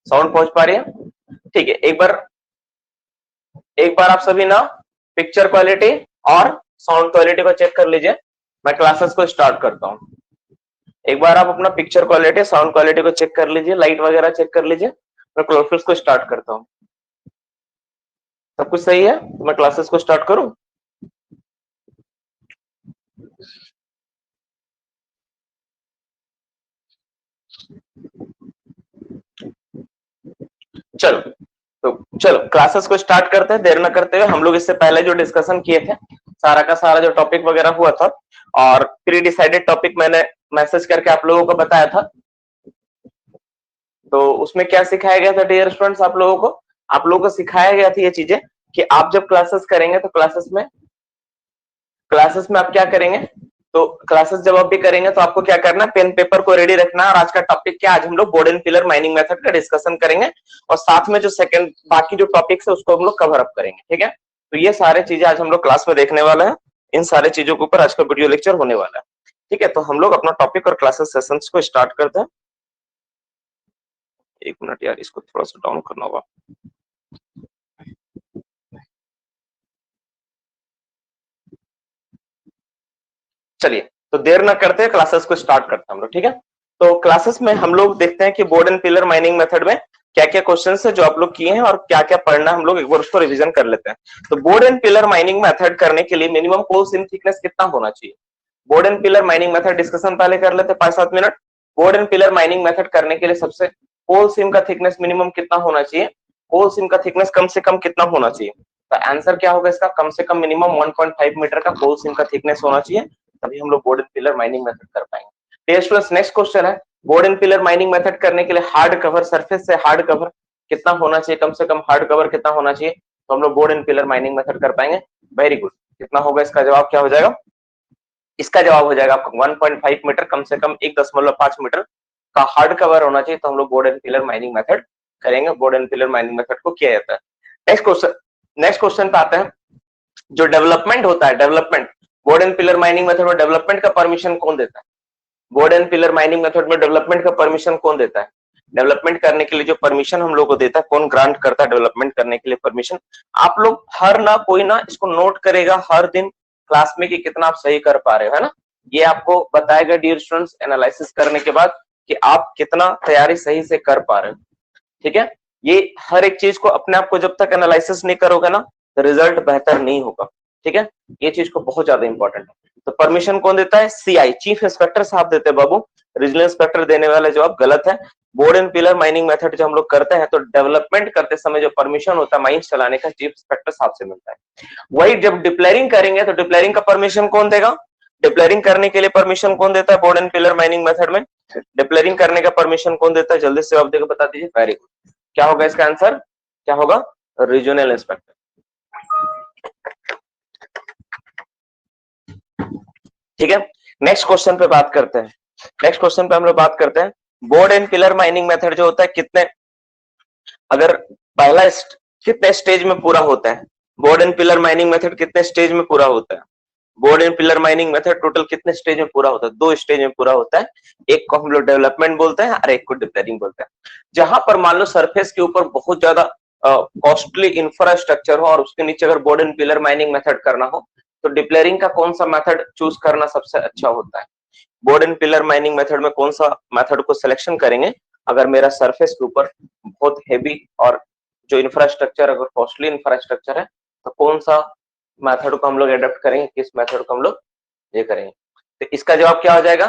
Sound पहुंच पा रही है? ठीक है, एक बार आप सभी ना पिक्चर क्वालिटी और साउंड क्वालिटी को चेक कर लीजिए। मैं क्लासेस को स्टार्ट करता हूँ। एक बार आप अपना पिक्चर क्वालिटी साउंड क्वालिटी को चेक कर लीजिए, लाइट वगैरह चेक कर लीजिए। मैं क्लासेस को स्टार्ट करता हूँ। सब कुछ सही है तो मैं क्लासेस को स्टार्ट करूं? चलो तो चलो क्लासेस को स्टार्ट करते हैं। देर न करते हुए हम लोग इससे पहले जो डिस्कशन किए थे, सारा का सारा जो टॉपिक वगैरह हुआ था और प्री डिसाइडेड टॉपिक मैंने मैसेज करके आप लोगों को बताया था। तो उसमें क्या सिखाया गया था डियर स्टूडेंट्स? आप लोगों को सिखाया गया था ये चीजें कि आप जब क्लासेस करेंगे तो क्लासेस में आप क्या करेंगे, तो क्लासेस जब आप भी करेंगे तो आपको क्या करना है, पेन पेपर को रेडी रखना है। और आज का टॉपिक क्या, आज हम लोग board and pillar mining method का डिस्कशन करेंगे और साथ में जो सेकंड बाकी जो टॉपिक्स है उसको हम लोग कवर अप करेंगे। ठीक है, तो ये सारे चीजें आज हम लोग क्लास में देखने वाले हैं। इन सारे चीजों के ऊपर आज का वीडियो लेक्चर होने वाला है। ठीक है, तो हम लोग अपना टॉपिक और क्लासेस सेशंस को स्टार्ट करते हैं। एक मिनट यार, इसको थोड़ा सा डाउन करना होगा। चलिए, तो देर ना करते हैं, क्लासेस को स्टार्ट करते हैं हम लोग। ठीक है, तो क्लासेस में हम लोग देखते हैं कि board and pillar mining method में क्या क्या क्वेश्चन है जो आप लोग किए हैं और क्या क्या पढ़ना है, हम लोग एक बार उसको रिवीजन कर लेते हैं। तो board and pillar mining method करने के लिए मिनिमम कोल सीम थिकनेस कितना होना चाहिए? Board and pillar mining method discussion पहले कर लेते हैं 5-7 minute. Board and pillar mining method करने के लिए सबसे कोल सीम का थिकनेस मिनिमम कितना होना चाहिए? कोल सीम का थिकनेस कम से कम कितना होना चाहिए? तो आंसर क्या होगा इसका? कम से कम मिनिमम 1.5 मीटर का कोल सीम का थिकनेस होना चाहिए, तभी हम लोग board and pillar mining method कर पाएंगे। स्टूडेंट्स, नेक्स्ट क्वेश्चन है, board and pillar mining method करने के लिए हार्ड कवर, सरफेस से हार्ड कवर कितना होना चाहिए? कम से कम हार्ड कवर कितना होना चाहिए तो हम लोग board and pillar mining method कर पाएंगे? Very good. कितना होगा इसका जवाब? क्या हो जाएगा इसका जवाब? हो जाएगा आपका 1.5 मीटर, कम से कम 1.5 मीटर का हार्ड कवर होना चाहिए, तो हम लोग board and pillar mining method करेंगे। Board and pillar mining method को किया जाता है। नेक्स्ट क्वेश्चन पे आते हैं। जो डेवलपमेंट होता है, development board and pillar mining method में डेवलपमेंट का परमिशन कौन देता है? Board and pillar mining method में डेवलपमेंट का परमिशन कौन देता है? डेवलपमेंट करने के लिए जो परमिशन हम लोग को देता है, कौन ग्रांट करता है डेवलपमेंट करने के लिए परमिशन? आप लोग हर ना कोई ना इसको नोट करेगा हर दिन क्लास में कि कितना आप सही कर पा रहे हो, है ना। ये आपको बताएगा डियर स्टूडेंट्स एनालिसिस करने के बाद कि आप कितना तैयारी सही से कर पा रहे हो। ठीक है, ये हर एक चीज को अपने आप को जब तक एनालिसिस नहीं करोगे ना तो रिजल्ट बेहतर नहीं होगा। ठीक है, ये चीज को बहुत ज्यादा इंपॉर्टेंट है। तो परमिशन कौन देता है? सीआई, चीफ इंस्पेक्टर साहब देते हैं बाबू। रीजनल इंस्पेक्टर देने वाला जवाब गलत है। Board and pillar mining method जो हम लोग करते हैं तो डेवलपमेंट करते समय जो परमिशन होता है माइंस चलाने का, चीफ इंस्पेक्टर साहब से मिलता है। वही जब डिप्लेयरिंग करेंगे तो डिप्लेयरिंग का परमिशन कौन देगा? डिप्लेयरिंग करने के लिए परमिशन कौन देता है board and pillar mining method में? डिप्लेयरिंग करने का परमिशन कौन देता है? जल्दी से जवाब देकर बता दीजिए। Very good. क्या होगा इसका आंसर? क्या होगा? Regional inspector. ठीक है, नेक्स्ट क्वेश्चन पे बात करते हैं। नेक्स्ट क्वेश्चन पे हम लोग बात करते हैं board and pillar mining method जो होता है कितने, अगर पहला कितने स्टेज में पूरा होता है? Board and pillar mining method कितने स्टेज में पूरा होता है? Board and pillar mining method total कितने स्टेज में पूरा होता है? 2 स्टेज में पूरा होता है। एक को हम लोग डेवलपमेंट बोलते हैं और एक को डिप्लेयरिंग बोलते हैं। जहां पर मान लो सरफेस के ऊपर बहुत ज्यादा कॉस्टली इंफ्रास्ट्रक्चर हो और उसके नीचे अगर board and pillar mining method करना हो तो डिप्लेयरिंग का कौन सा मेथड चूज करना सबसे अच्छा होता है? Board and pillar mining method में कौन सा मेथड को सिलेक्शन करेंगे अगर मेरा सरफेस के ऊपर बहुत हेवी और जो इंफ्रास्ट्रक्चर अगर कॉस्टली इंफ्रास्ट्रक्चर है तो कौन सा मेथड को हम लोग एडॉप्ट करेंगे, किस मेथड को हम लोग ये करेंगे? तो इसका जवाब क्या हो जाएगा?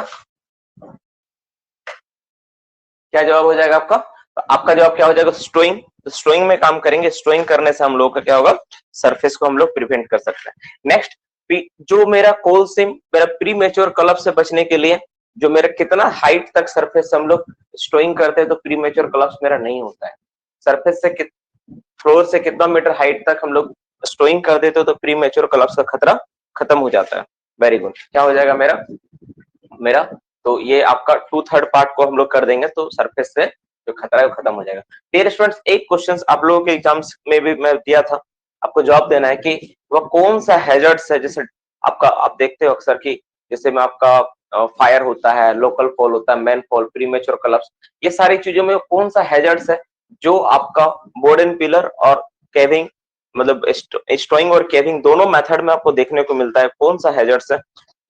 क्या जवाब हो जाएगा आपका? तो आपका जवाब क्या हो जाएगा? स्टोइंग। तो स्टोइंग में काम करेंगे। स्टोइंग करने से हम लोग का क्या होगा? सरफेस को हम लोग प्रिवेंट कर सकते हैं। नेक्स्ट, जो मेरा कोल सीम मेरा प्री मेच्योर कोलैप्स से बचने के लिए जो मेरा कितना हाइट तक सरफेस से हम लोग स्टोइंग करते हैं तो प्री मेच्योर कोलैप्स मेरा नहीं होता है। सरफेस से फ्लोर से कितना मीटर हाइट तक हम लोग स्टोइंग कर देते हो तो प्री मेच्योर कोलैप्स का खतरा खत्म हो जाता है। Very good. क्या हो जाएगा मेरा तो ये आपका 2/3 पार्ट को हम लोग कर देंगे तो सरफेस से जो खतरा है वो खत्म हो जाएगा। डियर स्टूडेंट्स, एक क्वेश्चन आप लोगों के एग्जाम्स में भी मैं दिया था, आपको जवाब देना है कि वह कौन सा हैजर्ड्स है। जैसे आपका आप देखते हो अक्सर कि जैसे में आपका फायर होता है, लोकल फॉल होता है, मैन फॉल, प्रीमेच्योर कोलैप्स, ये सारी चीजों में कौन सा हैजर्ड्स है जो आपका बोर्डन पिलर और केविंग मतलब स्टोइंग और केविंग दोनों मेथड में आपको देखने को मिलता है, कौन सा हैजर्ड्स है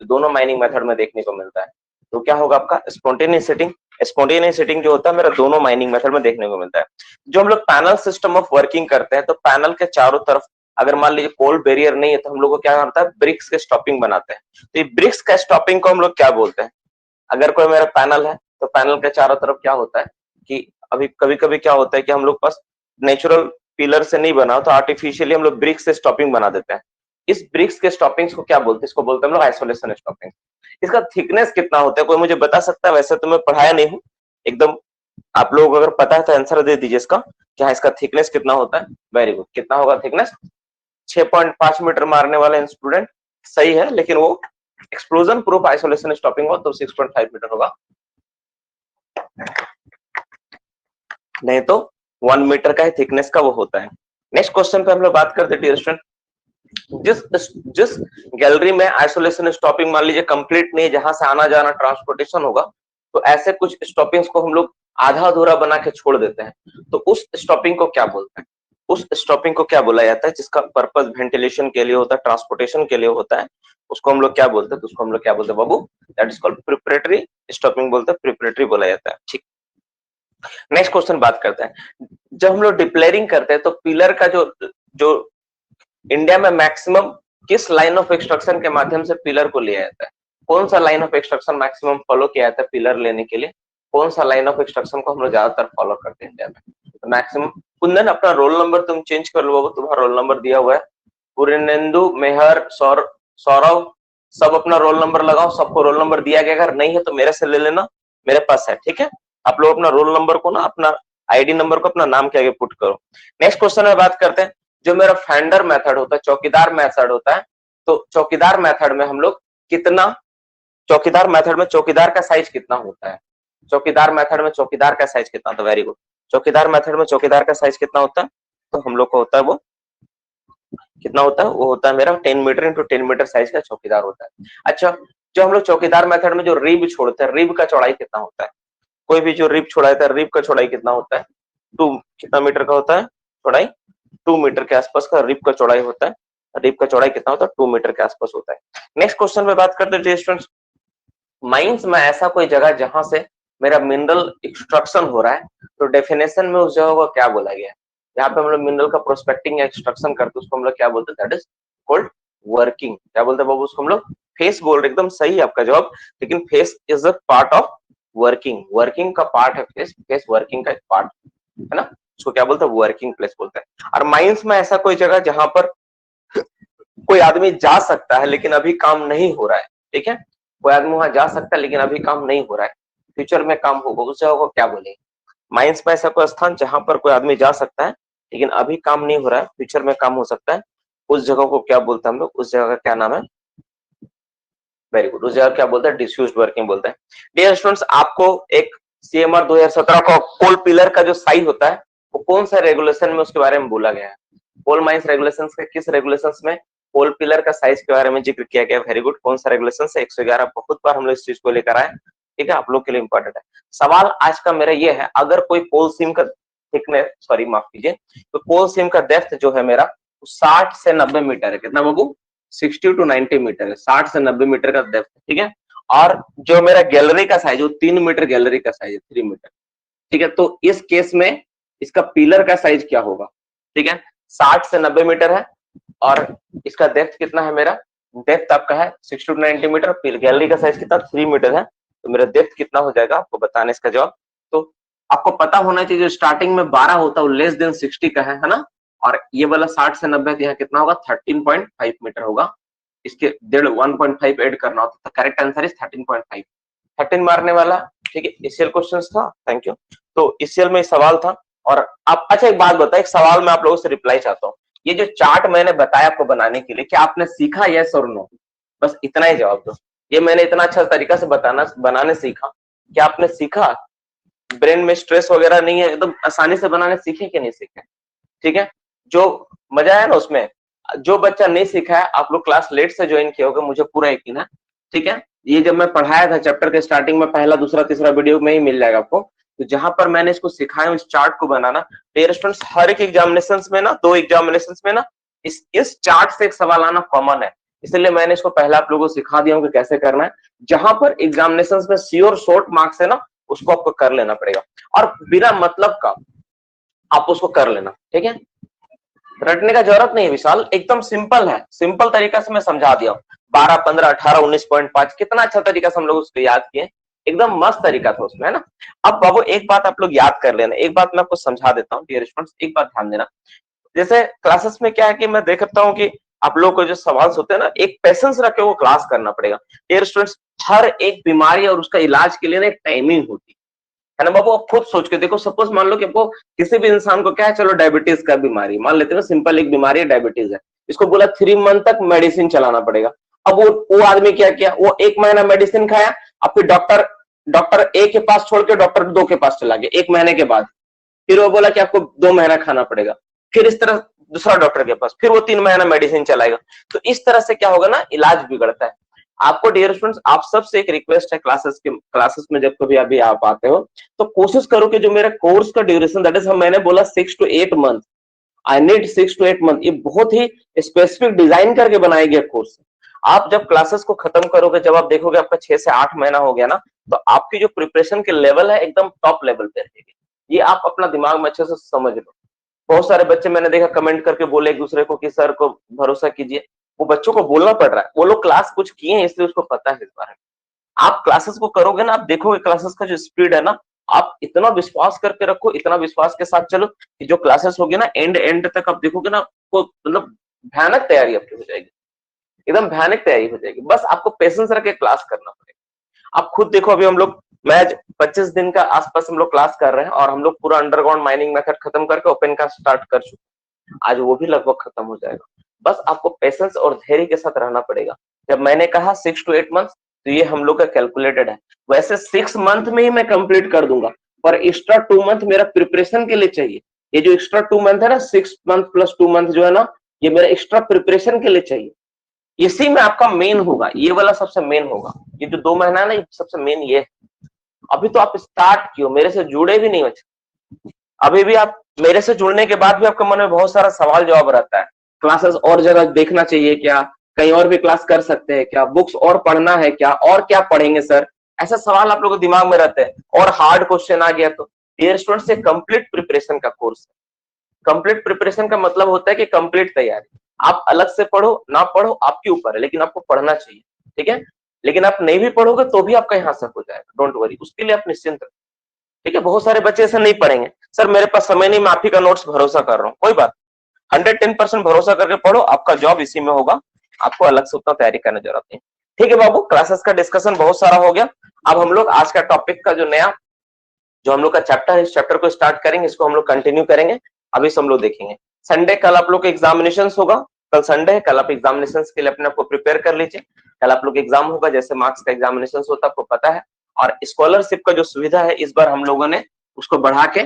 दोनों माइनिंग मेथड में देखने को मिलता है, तो क्या होगा आपका स्पॉन्टेनियस हिटिंग। स्पॉन्टेनियस हिटिंग जो होता है मेरा दोनों माइनिंग मेथड में देखने को मिलता है। जो हम लोग पैनल सिस्टम ऑफ वर्किंग करते हैं तो पैनल के चारों तरफ अगर मान लीजिए कोल्ड बैरियर नहीं है तो हम लोग को क्या करता है, ब्रिक्स के स्टॉपिंग बनाते हैं। तो ये ब्रिक्स का स्टॉपिंग को हम लोग क्या बोलते हैं, अगर कोई मेरा पैनल है तो पैनल के चारों तरफ क्या होता है कि अभी कभी कभी क्या होता है कि हम लोग पास नेचुरल पिलर से नहीं बना तो आर्टिफिशियली हम लोग ब्रिक्स से स्टॉपिंग बना देते हैं। इस ब्रिक्स के स्टॉपिंग्स को क्या बोलते हैं, इसको बोलते हैं हम लोग आइसोलेशन स्टॉपिंग। इसका थिकनेस कितना होता है कोई मुझे बता सकता है, वैसे तो मैं पढ़ाया नहीं हूँ एकदम, आप लोग अगर पता है तो आंसर दे दीजिए इसका, क्या इसका थिकनेस कितना होता है। वेरी गुड, कितना होगा थिकनेस, 6.5 मीटर मारने वाला स्टूडेंट सही है, लेकिन वो एक्सप्लोजन प्रूफ आइसोलेशन स्टॉपिंग हो तो 6.5 मीटर होगा, नहीं तो 1 मीटर का ही थिकनेस का वो होता है। नेक्स्ट क्वेश्चन पे हम लोग बात करते हैं डियर स्टूडेंट, जिस गैलरी में आइसोलेशन स्टॉपिंग मान लीजिए कंप्लीट नहीं है, जहां से आना जाना ट्रांसपोर्टेशन होगा, तो ऐसे कुछ स्टॉपिंग्स को हम लोग आधा अधूरा बना के छोड़ देते हैं, तो उस स्टॉपिंग को क्या बोलते हैं, उस स्टॉपिंग को क्या बोला जाता है, जिसका पर्पस वेंटिलेशन के लिए होता है, ट्रांसपोर्टेशन के लिए होता है, उसको हम लोग क्या बोलते हैं, तो उसको हम लोग क्या बोलते हैं बाबू, that is called preparatory stopping बोलते हैं, प्रिपरेटरी बोला जाता है। ठीक, नेक्स्ट क्वेश्चन बात करते हैं, जब हम लोग डिप्लेयरिंग करते हैं तो पिलर का जो जो इंडिया में मैक्सिमम किस लाइन ऑफ एक्सट्रक्शन के माध्यम से पिलर को लिया जाता है, कौन सा line of extraction maximum follow किया जाता है पिलर लेने के लिए, कौन सा लाइन ऑफ एक्सट्रक्शन को हम लोग ज्यादातर फॉलो करते हैं इंडिया में, तो मैक्सिमम। कुंदन अपना रोल नंबर तुम चेंज कर लो बाबू, तुम्हारा रोल नंबर दिया हुआ है, पूर्णेंदु, मेहर, सौरव, सब अपना रोल नंबर लगाओ, सबको रोल नंबर दिया गया, अगर नहीं है तो मेरे से ले लेना, मेरे पास है, ठीक है। आप लोग अपना रोल नंबर को ना, अपना आईडी नंबर को अपना नाम के आगे पुट करो। नेक्स्ट क्वेश्चन में बात करते हैं, जो मेरा फेंडर मेथड होता है, चौकीदार मेथड होता है, तो चौकीदार मेथड में हम लोग कितना, चौकीदार मेथड में चौकीदार का साइज कितना होता है, चौकीदार मेथड में चौकीदार का साइज कितना, तो वेरी गुड, चौकीदार मेथड में चौकीदार का साइज कितना होता है, तो हम लोग को होता है वो कितना होता है, वो होता है मेरा 10 मीटर इंटू 10 मीटर साइज का चौकीदार होता है। अच्छा, जो हम लोग चौकीदार मेथड में जो रिब छोड़ते हैं, रिब का चौड़ाई कितना होता है, कोई भी जो रिब छोड़ाता है, रिब का चौड़ाई कितना होता है, 2 कितना मीटर का होता है चौड़ाई, 2 मीटर के आसपास का रिब का चौड़ाई होता है, रिब का चौड़ाई कितना होता है, 2 मीटर के आसपास होता है। नेक्स्ट क्वेश्चन पे बात करते हैं स्टूडेंट्स, माइंस में ऐसा कोई जगह जहां से मेरा मिनरल एक्सट्रैक्शन हो रहा है, तो डेफिनेशन में उस जगह को क्या बोला गया है, यहाँ पे हम लोग मिनरल का प्रोस्पेक्टिंग या एक्सट्रैक्शन करते हैं, उसको हम लोग क्या बोलते हैं, दैट इज कॉल्ड वर्किंग। क्या बोलते हैं बाबू उसको हम लोग, फेस बोल रहे, एकदम सही है आपका जवाब, लेकिन face is a part of working, working का पार्ट है फेस, फेस वर्किंग का एक पार्ट है ना, उसको क्या बोलते हैं, वर्किंग प्लेस बोलते हैं। और माइंस में ऐसा कोई जगह जहां पर कोई आदमी जा सकता है लेकिन अभी काम नहीं हो रहा है, ठीक है, कोई आदमी वहां जा सकता है लेकिन अभी काम नहीं हो रहा है, फ्यूचर में काम होगा, उस जगह को क्या बोलेंगे। माइंस में ऐसा कोई स्थान जहां पर कोई आदमी जा सकता है लेकिन अभी काम नहीं हो रहा है, फ्यूचर में काम हो सकता है, उस जगह को क्या बोलते हैं हम लोग, उस जगह का क्या नाम है, वेरी गुड, उस जगह क्या बोलते हैं, डिस्यूज्ड वर्किंग बोलते हैं। डियर स्टूडेंट्स, आपको एक सीएमआर 2017 का कोल पिलर का जो साइज होता है वो कौन सा रेगुलेशन में उसके बारे में बोला गया है, कोल माइंस रेगुलेशंस के किस रेगुलेशंस में कोल पिलर का साइज के बारे में जिक्र किया गया, वेरी गुड, कौन सा रेगुलेशन है, 111, बहुत बार हम लोग इस चीज को लेकर आए, ठीक है, आप लोग के लिए इंपॉर्टेंट है। सवाल आज का मेरा ये है, अगर कोई कोल सीम का थिकनेस, सॉरी माफ कीजिए, तो कोल सीम का डेप्थ जो है मेरा 60 से 90 मीटर है, कितना बाबू, 60 टू 90 मीटर है, 60 से 90 मीटर का डेप्थ, ठीक है। और जो मेरा गैलरी का साइज, वो 3 मीटर गैलरी का साइज है, 3 मीटर, ठीक है। तो इस केस में इसका पिलर का साइज क्या होगा, ठीक है, 60 से 90 मीटर है और इसका डेप्थ कितना है, मेरा डेप्थ आपका है 60 टू 90 मीटर, गैलरी का साइज कितना 3 मीटर है, तो मेरा डेप्थ कितना हो जाएगा आपको बताने इसका जवाब। तो आपको पता होना चाहिए जो स्टार्टिंग में 12 होता है वो लेस देन 60 का है ना, और ये वाला 60 से 90 यहाँ कितना होगा, 13.5 मीटर होगा, इसके 1.5 ऐड करना होता है, करेक्ट आंसर इज 13.5, 13 मारने वाला, ठीक है, ईसीएल क्वेश्चन था, थैंक यू। तो ईसीएल में सवाल था, और आप, अच्छा एक बात बताए, एक सवाल मैं आप लोगों से रिप्लाई चाहता हूँ, ये जो चार्ट मैंने बताया आपको बनाने के लिए, क्या आपने सीखा, यस और नो, बस इतना ही जवाब दो। ये मैंने इतना अच्छा तरीका से बनाने सीखा, क्या आपने सीखा, ब्रेन में स्ट्रेस वगैरह नहीं है, एकदम आसानी से बनाने सीखे कि नहीं सीखे, ठीक है। जो मजा है ना उसमें, जो बच्चा नहीं सीखा है, आप लोग क्लास लेट से ज्वाइन किए होगे, मुझे पूरा यकीन है, ठीक है। ये जब मैं पढ़ाया था चैप्टर के स्टार्टिंग में, पहला दूसरा तीसरा वीडियो में ही मिल जाएगा आपको, तो जहां पर मैंने इसको सिखाया इस चार्ट को बनाना, डियर स्टूडेंट्स, हर एक एग्जामिनेशन में ना, 2 एग्जामिनेशन में ना इस चार्ट से एक सवाल आना कॉमन है। इसलिए मैंने इसको पहले आप लोगों को सिखा दिया हूं कि कैसे करना है। जहां पर एग्जामिनेशन में श्योर शॉर्ट मार्क्स है ना, उसको आपको कर लेना पड़ेगा और बिना मतलब का आप उसको कर लेना, ठीक है। रटने का जरूरत नहीं है विशाल, एकदम सिंपल है, सिंपल तरीका से मैं समझा दिया हूं। 12, 15, 18, 19.5 कितना अच्छा तरीका से हम लोग उसको याद किए, एकदम मस्त तरीका था उसमें, है ना। अब बाबू एक बात आप लोग याद कर लेना, एक बात मैं आपको समझा देता हूँ डियर स्टूडेंट्स, एक बात ध्यान देना। जैसे क्लासेस में क्या है कि मैं देखता हूँ कि आप लोग को जो सवाल होते हैं ना, एक पेशेंस रख के वो क्लास करना पड़ेगा डियर स्टूडेंट्स। हर एक बीमारी और उसका इलाज के लिए ना एक टाइमिंग होती है ना बाबू। आप खुद सोच के देखो, सपोज मान लो कि आपको किसी भी इंसान को क्या है, चलो डायबिटीज का बीमारी मान लेते हैं, सिंपल एक बीमारी है डायबिटीज है, इसको बोला 3 मंथ तक मेडिसिन चलाना पड़ेगा। अब वो आदमी क्या किया, वो 1 महीना मेडिसिन खाया, अब फिर डॉक्टर ए के पास छोड़ के डॉक्टर 2 के पास चला गया 1 महीने के बाद। फिर वो बोला कि आपको 2 महीना खाना पड़ेगा, फिर इस तरह दूसरा डॉक्टर के पास, फिर वो 3 महीना मेडिसिन चलाएगा। तो इस तरह से क्या होगा ना, इलाज बिगड़ता है। आपको डियर स्टूडेंट्स, आप सबसे एक रिक्वेस्ट है, क्लासेस में जब कभी अभी आप आते हो तो कोशिश करो कि जो मेरा कोर्स का ड्यूरेशन, दैट इज मैंने बोला 6 to 8 month, I need 6 to 8 month, ये बहुत ही स्पेसिफिक डिजाइन करके बनाया गया कोर्स। आप जब क्लासेस को खत्म करोगे, जब आप देखोगे आपका 6 से 8 महीना हो गया ना, तो आपकी जो प्रिपरेशन के लेवल है एकदम टॉप लेवल पे रहेगी। ये आप अपना दिमाग में अच्छे से समझ लो। बहुत सारे बच्चे मैंने देखा कमेंट करके बोले एक दूसरे को कि सर को भरोसा कीजिए, वो बच्चों को बोलना पड़ रहा है, वो लोग क्लास कुछ किए हैं इसलिए उसको पता है इस बारे में। आप क्लासेस को करोगे ना, आप देखोगे क्लासेस का जो स्पीड है ना, आप इतना विश्वास करके रखो, इतना विश्वास के साथ चलो कि जो क्लासेस होगी ना, एंड तक आप देखोगे ना, आपको मतलब भयानक तैयारी आपकी हो जाएगी, एकदम भयानक तैयारी हो जाएगी। बस आपको पेशेंस रख के क्लास करना पड़ेगा। आप खुद देखो, अभी हम लोग मैच 25 दिन का आसपास हम लोग क्लास कर रहे हैं और हम लोग पूरा अंडरग्राउंड माइनिंग मेथड खत्म करके ओपन का स्टार्ट कर चुके हैं। आज वो भी लगभग खत्म हो जाएगा। बस आपको पेशेंस और धैर्य के साथ रहना पड़ेगा। जब मैंने कहा 6 to 8 मंथ, तो ये हम लोग का कैलकुलेटेड है। वैसे 6 मंथ में ही मैं कंप्लीट कर दूंगा, पर एक्स्ट्रा 2 मंथ मेरा प्रिपरेशन के लिए चाहिए। ये जो एक्स्ट्रा 2 मंथ है ना, 6 मंथ प्लस 2 मंथ जो है ना, ये मेरा एक्स्ट्रा प्रिपरेशन के लिए चाहिए। इसी में आपका मेन होगा, ये वाला सबसे मेन होगा। ये जो 2 महीना है ना, ये सबसे मेन ये है। अभी तो आप स्टार्ट किए, मेरे से जुड़े भी नहीं बच्चे। अभी भी आप मेरे से जुड़ने के बाद भी आपके मन में बहुत सारा सवाल जवाब रहता है, क्लासेस और जगह देखना चाहिए क्या, कहीं और भी क्लास कर सकते हैं क्या, बुक्स और पढ़ना है क्या, और क्या पढ़ेंगे सर, ऐसा सवाल आप लोगों के दिमाग में रहते हैं। और हार्ड क्वेश्चन आ गया तो डियर स्टूडेंट्स, ये कंप्लीट प्रिपरेशन का कोर्स है। कंप्लीट प्रिपरेशन का मतलब होता है कि कंप्लीट तैयारी। आप अलग से पढ़ो ना पढ़ो आपके ऊपर है, लेकिन आपको पढ़ना चाहिए, ठीक है। लेकिन आप नहीं भी पढ़ोगे तो भी आपका यहाँ सब हो जाएगा, डोंट वरी, उसके लिए आप निश्चिंत रहो, ठीक है। बहुत सारे बच्चे ऐसे नहीं पढ़ेंगे, सर मेरे पास समय नहीं, मैं आप ही का नोट्स भरोसा कर रहा हूँ, कोई बात। 110% भरोसा करके पढ़ो, आपका जॉब इसी में होगा, आपको अलग से उतना तैयारी करने की जरूरत नहीं। ठीक है बाबू, क्लासेस का डिस्कशन बहुत सारा हो गया। अब हम लोग आज का टॉपिक का जो नया जो हम लोग का चैप्टर है, इस चैप्टर को स्टार्ट करेंगे, इसको हम लोग कंटिन्यू करेंगे। अभी से हम लोग देखेंगे संडे, कल आप लोग का एग्जामिनेशन होगा, कल संडे है, कल आप एग्जामिनेशन के लिए अपने आपको प्रिपेयर कर लीजिए। कल आप लोग एग्जाम होगा, जैसे मार्क्स का एग्जामिनेशन होता है आपको पता है। और स्कॉलरशिप का जो सुविधा है, इस बार हम लोगों ने उसको बढ़ा के,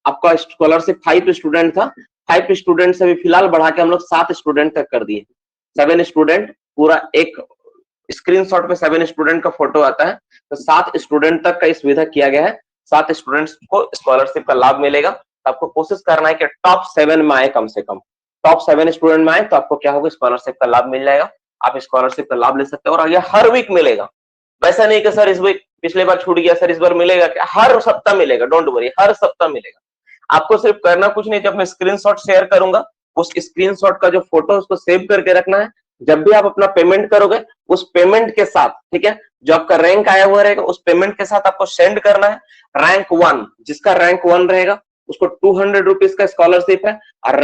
आपका स्कॉलरशिप 5 स्टूडेंट था, 5 स्टूडेंट से भी फिलहाल बढ़ा के हम लोग 7 स्टूडेंट तक कर दिए। 7 स्टूडेंट, पूरा एक स्क्रीनशॉट में 7 स्टूडेंट का फोटो आता है, तो 7 स्टूडेंट तक का सुविधा किया गया है। 7 स्टूडेंट्स को स्कॉलरशिप का लाभ मिलेगा। तो आपको कोशिश करना है कि टॉप 7 में आए, कम से कम टॉप 7 स्टूडेंट में आए, तो आपको क्या होगा, स्कॉलरशिप का लाभ मिल जाएगा। आप स्कॉलरशिप का लाभ ले सकते हो और ये हर वीक मिलेगा। वैसा नहीं कि सर इस वीक पिछले बार छूट गया, सर इस बार मिलेगा क्या, हर सप्ताह मिलेगा, डोंट वरी, हर सप्ताह मिलेगा। आपको सिर्फ करना कुछ नहीं, जब मैं स्क्रीनशॉट शेयर करूंगा, उस स्क्रीनशॉट का जो फोटो उसको सेव करके रखना है। जब भी आप अपना पेमेंट करोगे, उस पेमेंट के साथ, ठीक है, जो आपका रैंक आया हुआ रहेगा, उस पेमेंट के साथ आपको सेंड करना है। रैंक 1, जिसका रैंक 1 रहेगा उसको 200 रुपीज का स्कॉलरशिप है। और